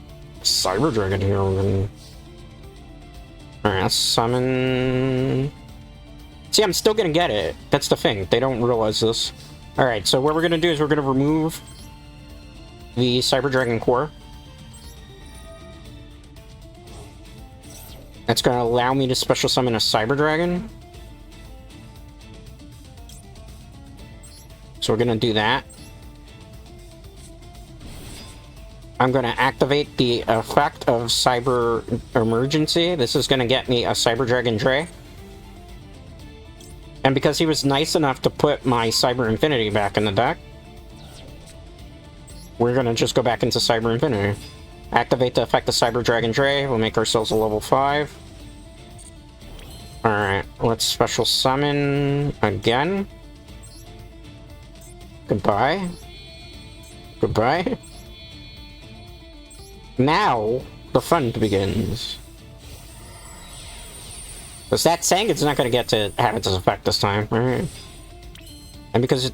A: Cyber Dragon here, and... Alright, let's summon... See, I'm still gonna get it. That's the thing. They don't realize this. Alright, so what we're gonna do is we're gonna remove the Cyber Dragon Core. That's gonna allow me to special summon a Cyber Dragon. So we're gonna do that. I'm going to activate the effect of Cyber Emergency. This is going to get me a Cyber Dragon Dre. And because he was nice enough to put my Cyber Infinity back in the deck, we're going to just go back into Cyber Infinity. Activate the effect of Cyber Dragon Dre. We'll make ourselves a level 5. Alright, let's special summon again. Goodbye. Goodbye. Now, the fun begins. Because that Sangan's not going to get to have its effect this time, right? And because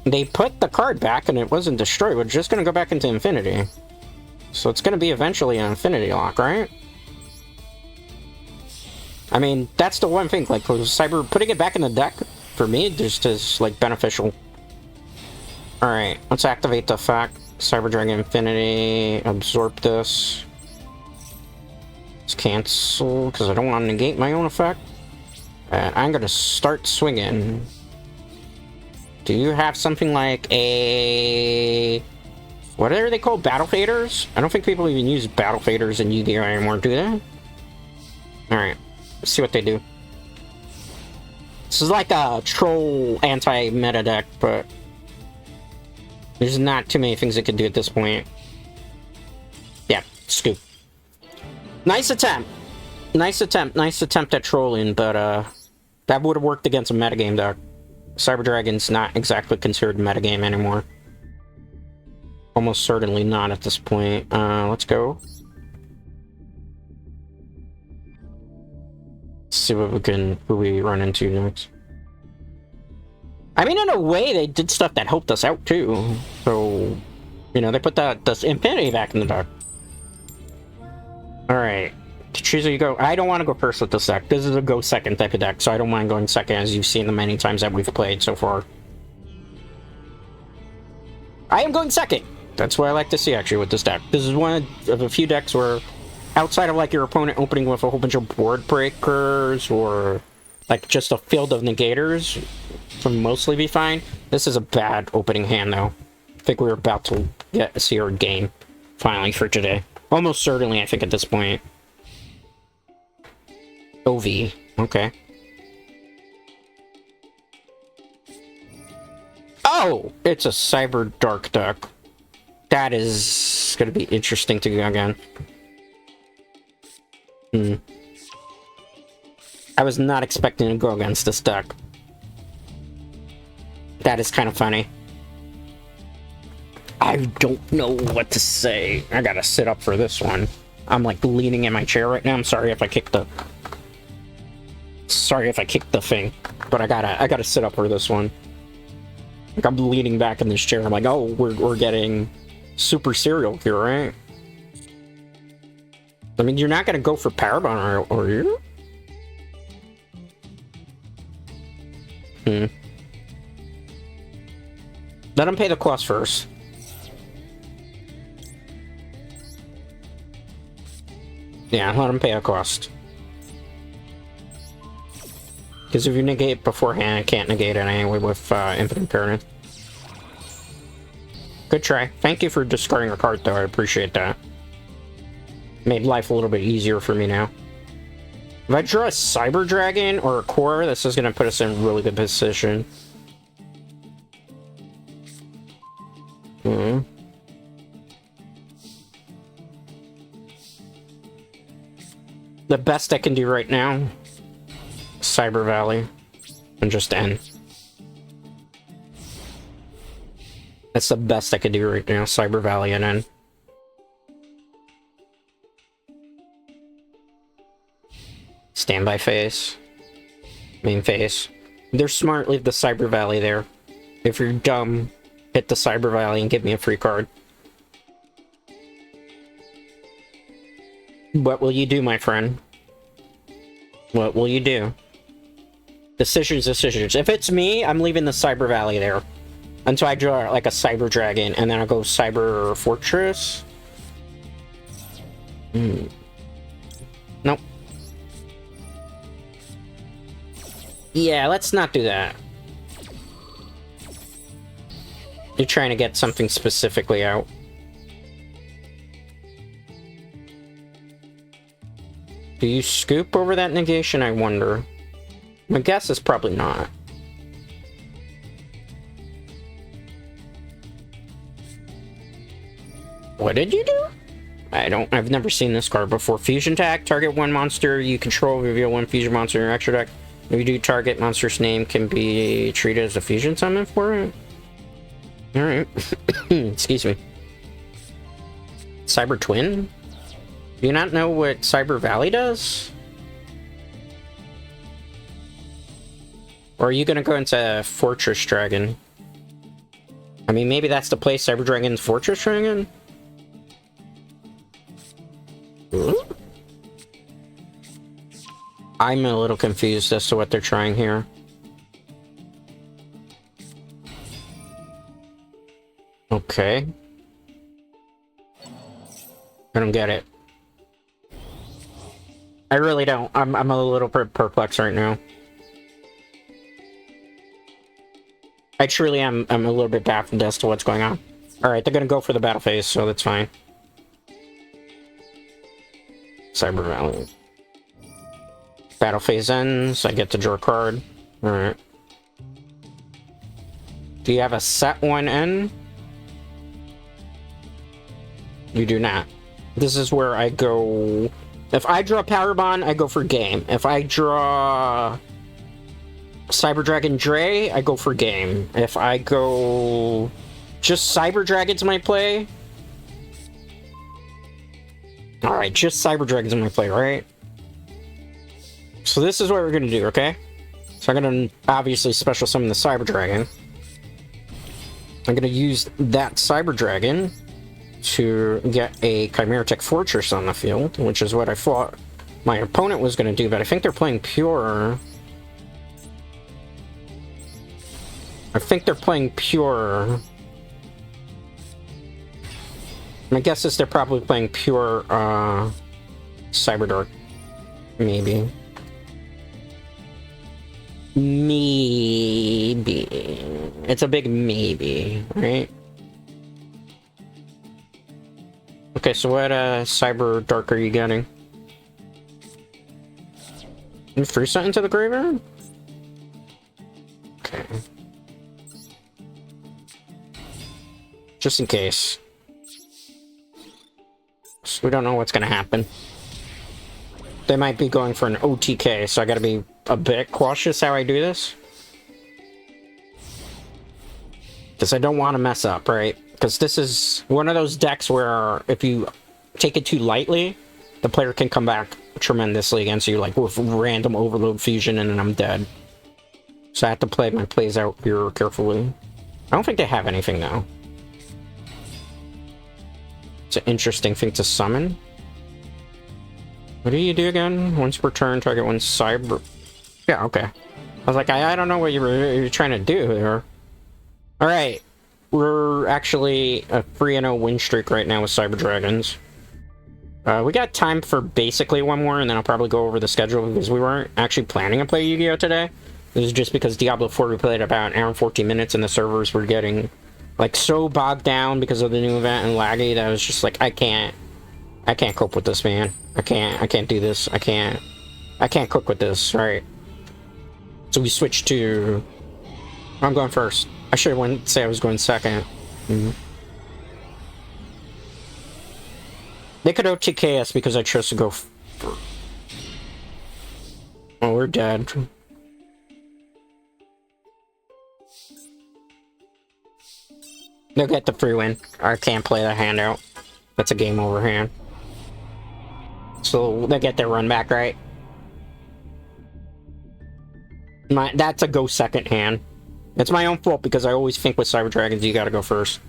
A: they put the card back and it wasn't destroyed, we're just going to go back into Infinity. So it's going to be eventually an Infinity Lock, right? I mean, that's the one thing, like, Cyber, putting it back in the deck, for me, just is, like, beneficial. Alright, let's activate the effect. Cyber Dragon Infinity, absorb this. Let's cancel, because I don't want to negate my own effect. I'm going to start swinging. Do you have something like a... What are they called? Battle Faders? I don't think people even use Battle Faders in Yu-Gi-Oh! Anymore, do they? Alright, let's see what they do. This is like a troll anti-meta deck, but... There's not too many things it could do at this point. Yeah, scoop. Nice attempt. Nice attempt at trolling, but that would have worked against a metagame deck. Cyber Dragon's not exactly considered metagame anymore. Almost certainly not at this point. Let's go. See what who we run into next. I mean, in a way, they did stuff that helped us out too. So, you know, they put this infinity back in the deck. All right, to choose where you go. I don't want to go first with this deck. This is a go second type of deck, so I don't mind going second, as you've seen the many times that we've played so far. I am going second. That's what I like to see actually with this deck. This is one of a few decks where, outside of like your opponent opening with a whole bunch of board breakers or like just a field of negators, can mostly be fine. This is a bad opening hand though. I think we're about to get a seared game finally for today. Almost certainly, I think at this point. OV, okay. Oh, it's a Cyber Dark deck. That is gonna be interesting to go again. I was not expecting to go against this deck. That is kind of funny. I don't know what to say. I gotta sit up for this one. I'm like leaning in my chair right now. I'm sorry if I kicked the... Sorry if I kicked the thing. But I gotta sit up for this one. Like I'm leaning back in this chair. I'm like, oh, we're getting super serial here, right? I mean, you're not gonna go for Parabon, are you? Let him pay the cost first. Yeah, let him pay a cost. Because if you negate it beforehand, I can't negate it anyway with Infinite Pyramid. Good try. Thank you for discarding a card, though. I appreciate that. Made life a little bit easier for me now. If I draw a Cyber Dragon or a Core, this is going to put us in a really good position. The best I can do right now, Cyber Valley, and just end. That's the best I can do right now, Cyber Valley and end. Standby phase. Main phase. If they're smart, leave the Cyber Valley there. If you're dumb, hit the Cyber Valley and give me a free card. What will you do, my friend? What will you do? Decisions, decisions. If it's me, I'm leaving the Cyber Valley there. Until I draw, like, a Cyber Dragon, and then I'll go Cyber Fortress. Nope. Yeah, let's not do that. You're trying to get something specifically out. Do you scoop over that negation, I wonder? My guess is probably not. What did you do? I've never seen this card before. Fusion tag, target one monster you control, reveal one fusion monster in your extra deck. If you do, target monster's name can be treated as a fusion summon for it. Alright. Excuse me. Cyber Twin? Do you not know what Cyber Valley does? Or are you gonna go into Fortress Dragon? I mean, maybe that's the play, Cyber Dragon's Fortress Dragon? I'm a little confused as to what they're trying here. Okay. I don't get it. I really don't. I'm a little perplexed right now. I truly am. I'm a little bit baffled as to what's going on. Alright, they're gonna go for the battle phase, so that's fine. Cyber Valley. Battle phase ends. I get to draw a card. Alright. Do you have a set one in? You do not. This is where I go... If I draw Power Bond, I go for game. If I draw Cyber Dragon Dre, I go for game. If I go just Cyber Dragons my play. Alright, just Cyber Dragons in my play, right? So this is what we're gonna do, okay? So I'm gonna obviously special summon the Cyber Dragon. I'm gonna use that Cyber Dragon to get a Chimeritic Fortress on the field, which is what I thought my opponent was gonna do, but I think they're playing Pure. I think they're playing Pure. My guess is they're probably playing Pure, Cyberdark. Maybe. Maybe. It's a big maybe, right? Okay, so what, Cyber Dark are you getting? You threw something into the graveyard? Okay. Just in case. So we don't know what's gonna happen. They might be going for an OTK, so I gotta be a bit cautious how I do this. Because I don't want to mess up, right? Because this is one of those decks where if you take it too lightly, the player can come back tremendously against you, like with random overload fusion, and then I'm dead. So I have to play my plays out here carefully. I don't think they have anything, though. It's an interesting thing to summon. What do you do again? Once per turn, target one cyber... Yeah, okay. I was like, I don't know what you're trying to do here. Alright. We're actually a 3-0 win streak right now with Cyber Dragons. We got time for basically one more, and then I'll probably go over the schedule, because we weren't actually planning to play Yu-Gi-Oh! Today. This is just because Diablo IV we played about an hour and 14 minutes, and the servers were getting, like, so bogged down because of the new event and laggy that I was just like, I can't cope with this, man. I can't do this. I can't cook with this, right? So we switched to... I'm going first. I should have say I was going second. They could OTK us because I chose to go Oh, we're dead. They'll get the free win. I can't play that hand out. That's a game over hand. So they get their run back, right? That's a go second hand. It's my own fault because I always think with Cyber Dragons you gotta go first.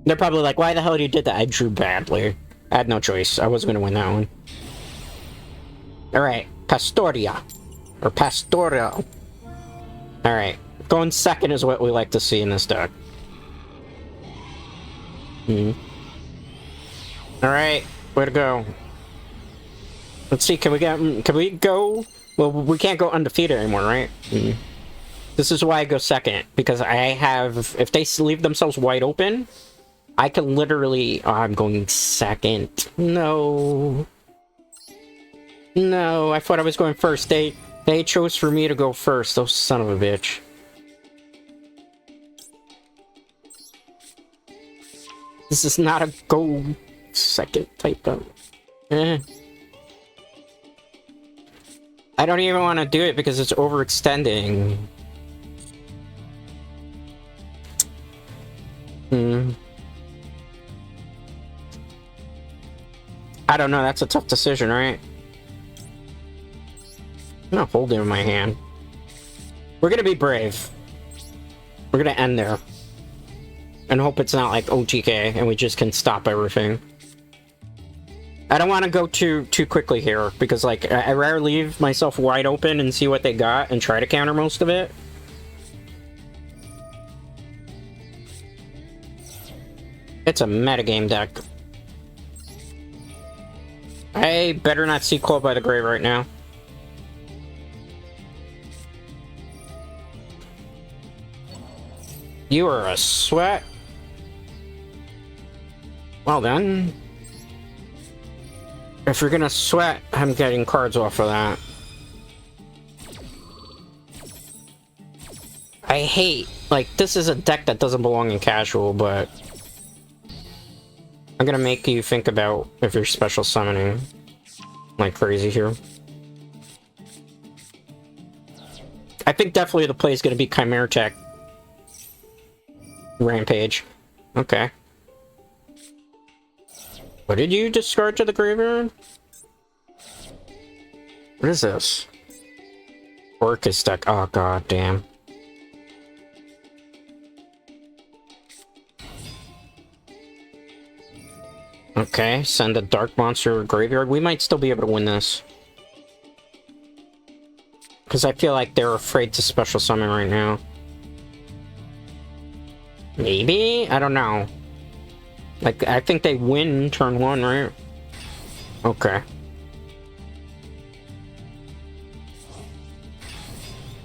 A: They're probably like, why the hell did you did that? I drew badly. I had no choice. I wasn't gonna win that one. Alright, Pastoria. Or Pastoral. Alright, going second is what we like to see in this deck. Alright, way to go. Let's see, can we go? Well, we can't go undefeated anymore, right? This is why I go second, because I have, if they leave themselves wide open, I can literally, oh, I'm going second. No. No, I thought I was going first. They chose for me to go first, those son of a bitch. This is not a go second type of... I don't even want to do it because it's overextending. I don't know, that's a tough decision, right? I'm gonna hold it in my hand. We're gonna be brave. We're gonna end there. And hope it's not like OTK and we just can stop everything. I don't want to go too quickly here, because like I rather leave myself wide open and see what they got and try to counter most of it. It's a metagame deck. I better not see Call by the Grave right now. You are a sweat. Well then. If you're gonna sweat, I'm getting cards off of that. I hate, like, this is a deck that doesn't belong in casual, but I'm gonna make you think about if you're special summoning like crazy here. I think definitely the play is gonna be Chimeritic Rampage. Okay. What did you discard to the graveyard? What is this? Orcus deck. Oh, god damn. Okay, send a dark monster graveyard. We might still be able to win this. Because I feel like they're afraid to special summon right now. Maybe? I don't know. Like, I think they win turn 1, right? Okay.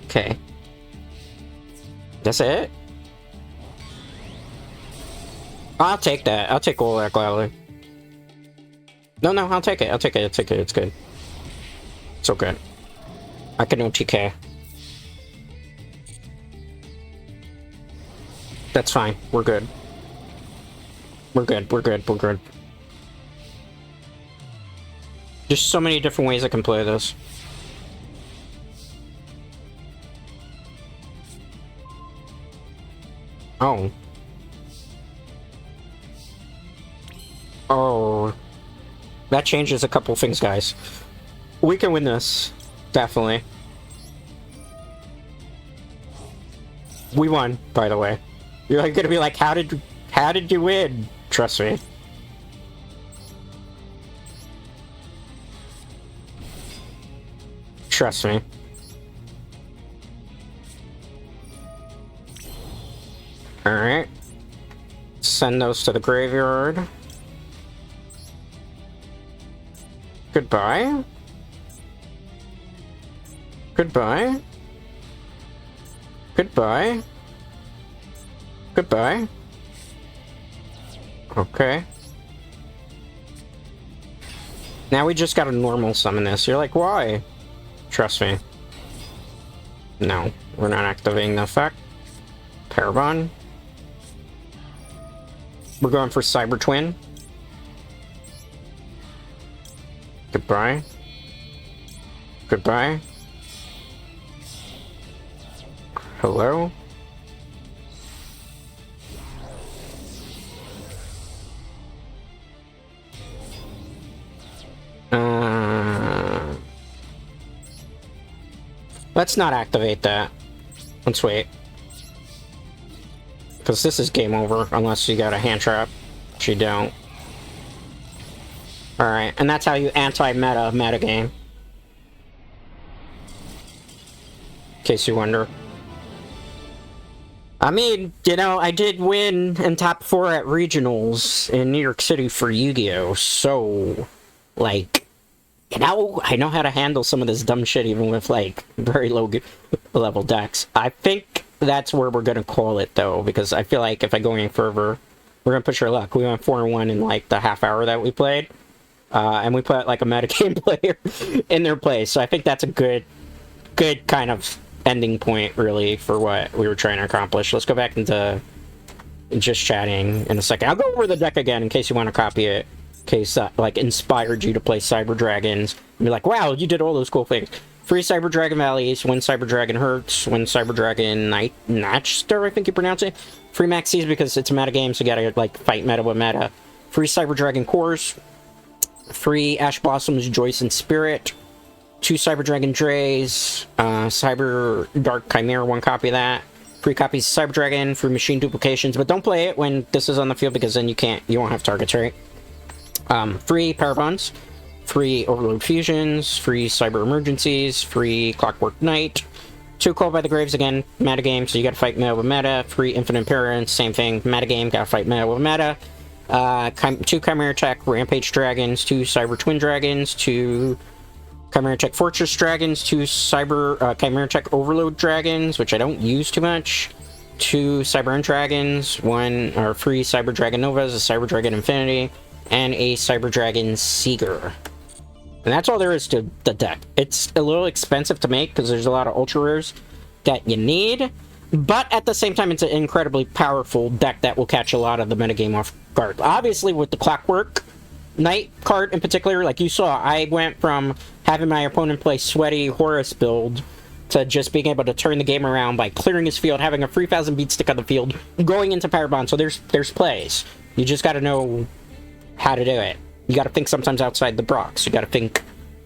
A: Okay. That's it? I'll take that. I'll take all that gladly. No, I'll take it. I'll take it. I'll take it. It's good. So good. I can OTK. That's fine. We're good. We're good. We're good. We're good. There's so many different ways I can play this. Oh. Oh. That changes a couple things, guys. We can win this. Definitely. We won, by the way. You're like gonna be like, how did you win? Trust me. Trust me. Alright. Send those to the graveyard. Goodbye. Goodbye. Goodbye. Goodbye. Okay. Now we just gotta normal summon this. You're like, why? Trust me. No, we're not activating the effect. Parabon. We're going for Cyber Twin. Goodbye. Goodbye. Hello? Let's not activate that. Let's wait. Because this is game over, unless you got a hand trap. Which you don't. Alright, and that's how you anti-meta metagame. In case you wonder. I mean, you know, I did win in top 4 at regionals in New York City for Yu-Gi-Oh! So, like, you know, I know how to handle some of this dumb shit even with, like, very low level decks. I think that's where we're gonna call it, though, because I feel like if I go any further, we're gonna push our luck. We went 4-1 in, like, the half hour that we played. And we put, like, a metagame player in their place. So I think that's a good kind of ending point, really, for what we were trying to accomplish. Let's go back into just chatting in a second. I'll go over the deck again in case you want to copy it. In case that, like, inspired you to play Cyber Dragons. And be like, wow, you did all those cool things. Free Cyber Dragon Valleys, win Cyber Dragon Hertz, win Cyber Dragon Natchster, I think you pronounce it. Free Maxis because it's a meta game, so you gotta, like, fight meta with meta. Free Cyber Dragon Cores. Free Ash Blossoms, Joyce and Spirit. 2 Cyber Dragon Dreys. Cyber Dark Chimera, 1 copy of that. Free copies of Cyber Dragon, free machine duplications, but don't play it when this is on the field because then you won't have targets, right? Free Parabons. Free Overload Fusions. Free Cyber Emergencies. Free Clockwork Knight. 2 Call by the Graves, again, meta game, so you gotta fight meta with meta. Free Infinite Parents, same thing, meta game, gotta fight meta with meta. 2 Chimera Tech Rampage Dragons, 2 Cyber Twin Dragons, 2 Chimera Tech Fortress Dragons, 2 Cyber Chimera Tech Overload Dragons, which I don't use too much, 2 Cyber End Dragons, 1 or free Cyber Dragon Novas, a Cyber Dragon Infinity, and a Cyber Dragon Seeger. And that's all there is to the deck. It's a little expensive to make because there's a lot of ultra rares that you need. But at the same time, it's an incredibly powerful deck that will catch a lot of the metagame off guard. Obviously, with the Clockwork Knight card in particular, like you saw, I went from having my opponent play Sweaty Horus build to just being able to turn the game around by clearing his field, having a 3,000 beat stick on the field, going into Parabon. So there's plays. You just got to know how to do it. You got to think sometimes outside the box. You got to think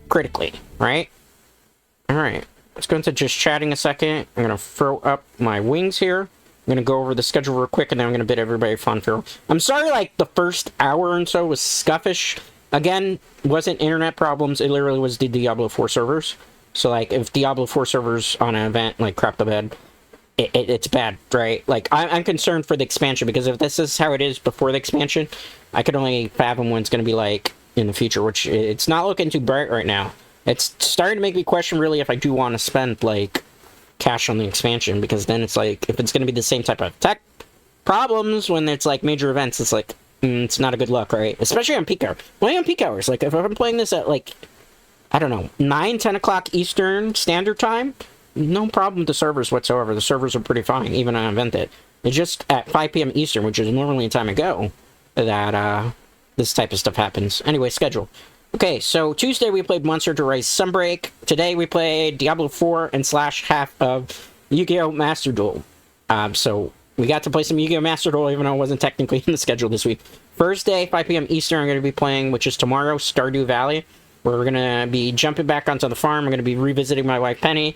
A: critically, right? Alright, let's go into just chatting a second. I'm gonna throw up my wings here. I'm gonna go over the schedule real quick, and then I'm gonna bid everybody fun farewell. I'm sorry, like, the first hour and so was scuffish. Again, wasn't internet problems, it literally was the Diablo 4 servers. So, like, if Diablo 4 servers on an event, like, crap the bed, it's bad, right? Like, I'm concerned for the expansion, because if this is how it is before the expansion, I could only fathom what it's gonna be like in the future, which it's not looking too bright right now. It's starting to make me question, really, if I do want to spend, like, cash on the expansion, because then it's like, if it's gonna be the same type of tech problems when it's, like, major events, it's like, it's not a good look, right? Especially on peak hours. Only on peak hours. Like, if I'm playing this at, like, I don't know, 9, 10 o'clock Eastern Standard Time, no problem with the servers whatsoever. The servers are pretty fine, even on Invented. It's just at 5 p.m. Eastern, which is normally a time to go, that this type of stuff happens. Anyway, schedule. Okay, so Tuesday we played Monster to Rise Sunbreak. Today we played Diablo 4 and slash half of Yugioh Master Duel. So we got to play some Yugioh Master Duel, even though it wasn't technically in the schedule this week. Thursday, 5 p.m. Eastern, I'm going to be playing, which is tomorrow, Stardew Valley. We're going to be jumping back onto the farm. I'm going to be revisiting my wife, Penny.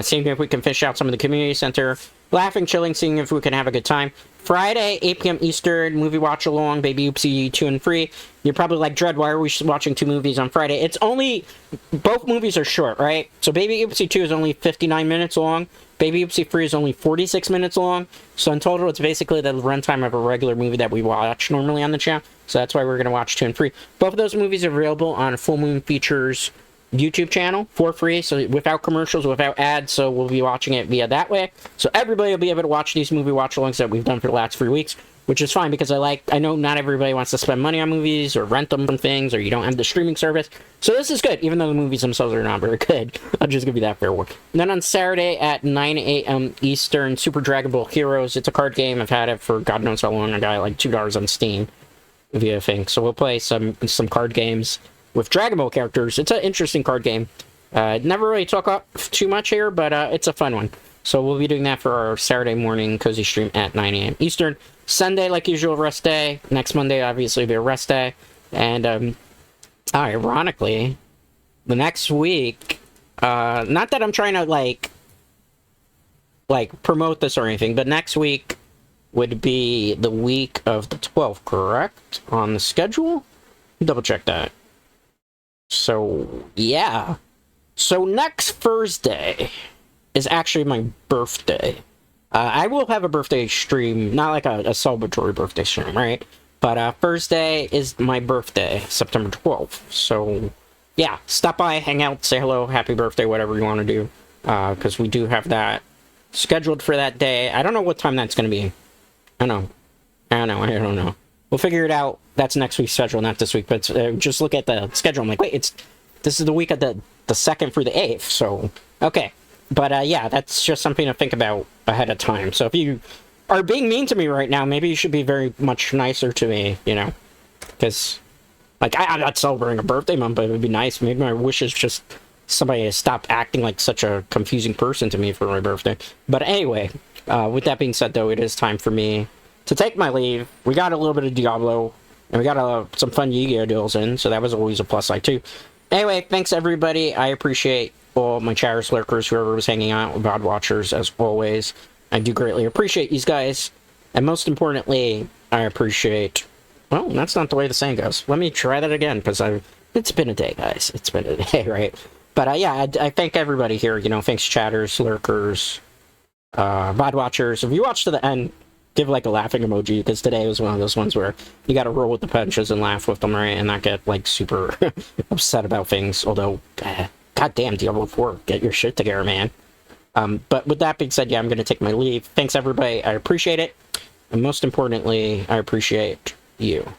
A: Seeing if we can fish out some of the community center. Laughing, chilling, seeing if we can have a good time. Friday, 8 p.m. Eastern, movie watch along, Baby Oopsie 2 and 3. You're probably like, Dread, why are we watching 2 movies on Friday? It's only, both movies are short, right? So Baby Oopsie 2 is only 59 minutes long. Baby Oopsie 3 is only 46 minutes long. So in total, it's basically the runtime of a regular movie that we watch normally on the channel. So that's why we're going to watch 2 and 3. Both of those movies are available on Full Moon Features YouTube channel for free, so without commercials, without ads, so we'll be watching it via that way. So everybody will be able to watch these movie watch-alongs that we've done for the last 3 weeks, which is fine, because I know not everybody wants to spend money on movies, or rent them from things, or you don't have the streaming service. So this is good, even though the movies themselves are not very good. I'll just give you that fair word. And then on Saturday at 9 a.m. Eastern, Super Dragon Ball Heroes. It's a card game. I've had it for God knows how long. I got it like $2 on Steam, via thing. So we'll play some card games with Dragon Ball characters. It's an interesting card game. Never really talk up too much here, but it's a fun one. So we'll be doing that for our Saturday morning cozy stream at 9 a.m. Eastern. Sunday, like usual, rest day. Next Monday, obviously, will be a rest day. And, ironically, the next week, not that I'm trying to, like, promote this or anything, but next week would be the week of the 12th, correct? On the schedule? Double check that. So, yeah. So next Thursday is actually my birthday. I will have a birthday stream, not like a celebratory birthday stream, right? But Thursday is my birthday, September 12th. So, yeah, stop by, hang out, say hello, happy birthday, whatever you want to do. Because we do have that scheduled for that day. I don't know what time that's going to be. I don't know. We'll figure it out. That's next week's schedule, not this week. But just look at the schedule. I'm like, wait, this is the week of the 2nd through the 8th. So, okay. But, yeah, that's just something to think about ahead of time. So if you are being mean to me right now, maybe you should be very much nicer to me, you know? Because, like, I'm not celebrating a birthday month, but it would be nice. Maybe my wish is just somebody to stop acting like such a confusing person to me for my birthday. But anyway, with that being said, though, it is time for me to take my leave. We got a little bit of Diablo, and we got some fun Yu-Gi-Oh duels in, so that was always a plus side too. Anyway, thanks everybody. I appreciate all my chatters, lurkers, whoever was hanging out, VOD watchers, as always. I do greatly appreciate these guys, and most importantly, I appreciate... Well, that's not the way the saying goes. Let me try that again, because it's been a day, guys. It's been a day, right? But yeah, I thank everybody here. You know, thanks chatters, lurkers, VOD watchers. If you watch to the end, give like a laughing emoji, because today was one of those ones where you gotta roll with the punches and laugh with them, right? And not get like super upset about things. Although, goddamn, Diablo 4, get your shit together, man. But with that being said, yeah, I'm gonna take my leave. Thanks everybody, I appreciate it. And most importantly, I appreciate you.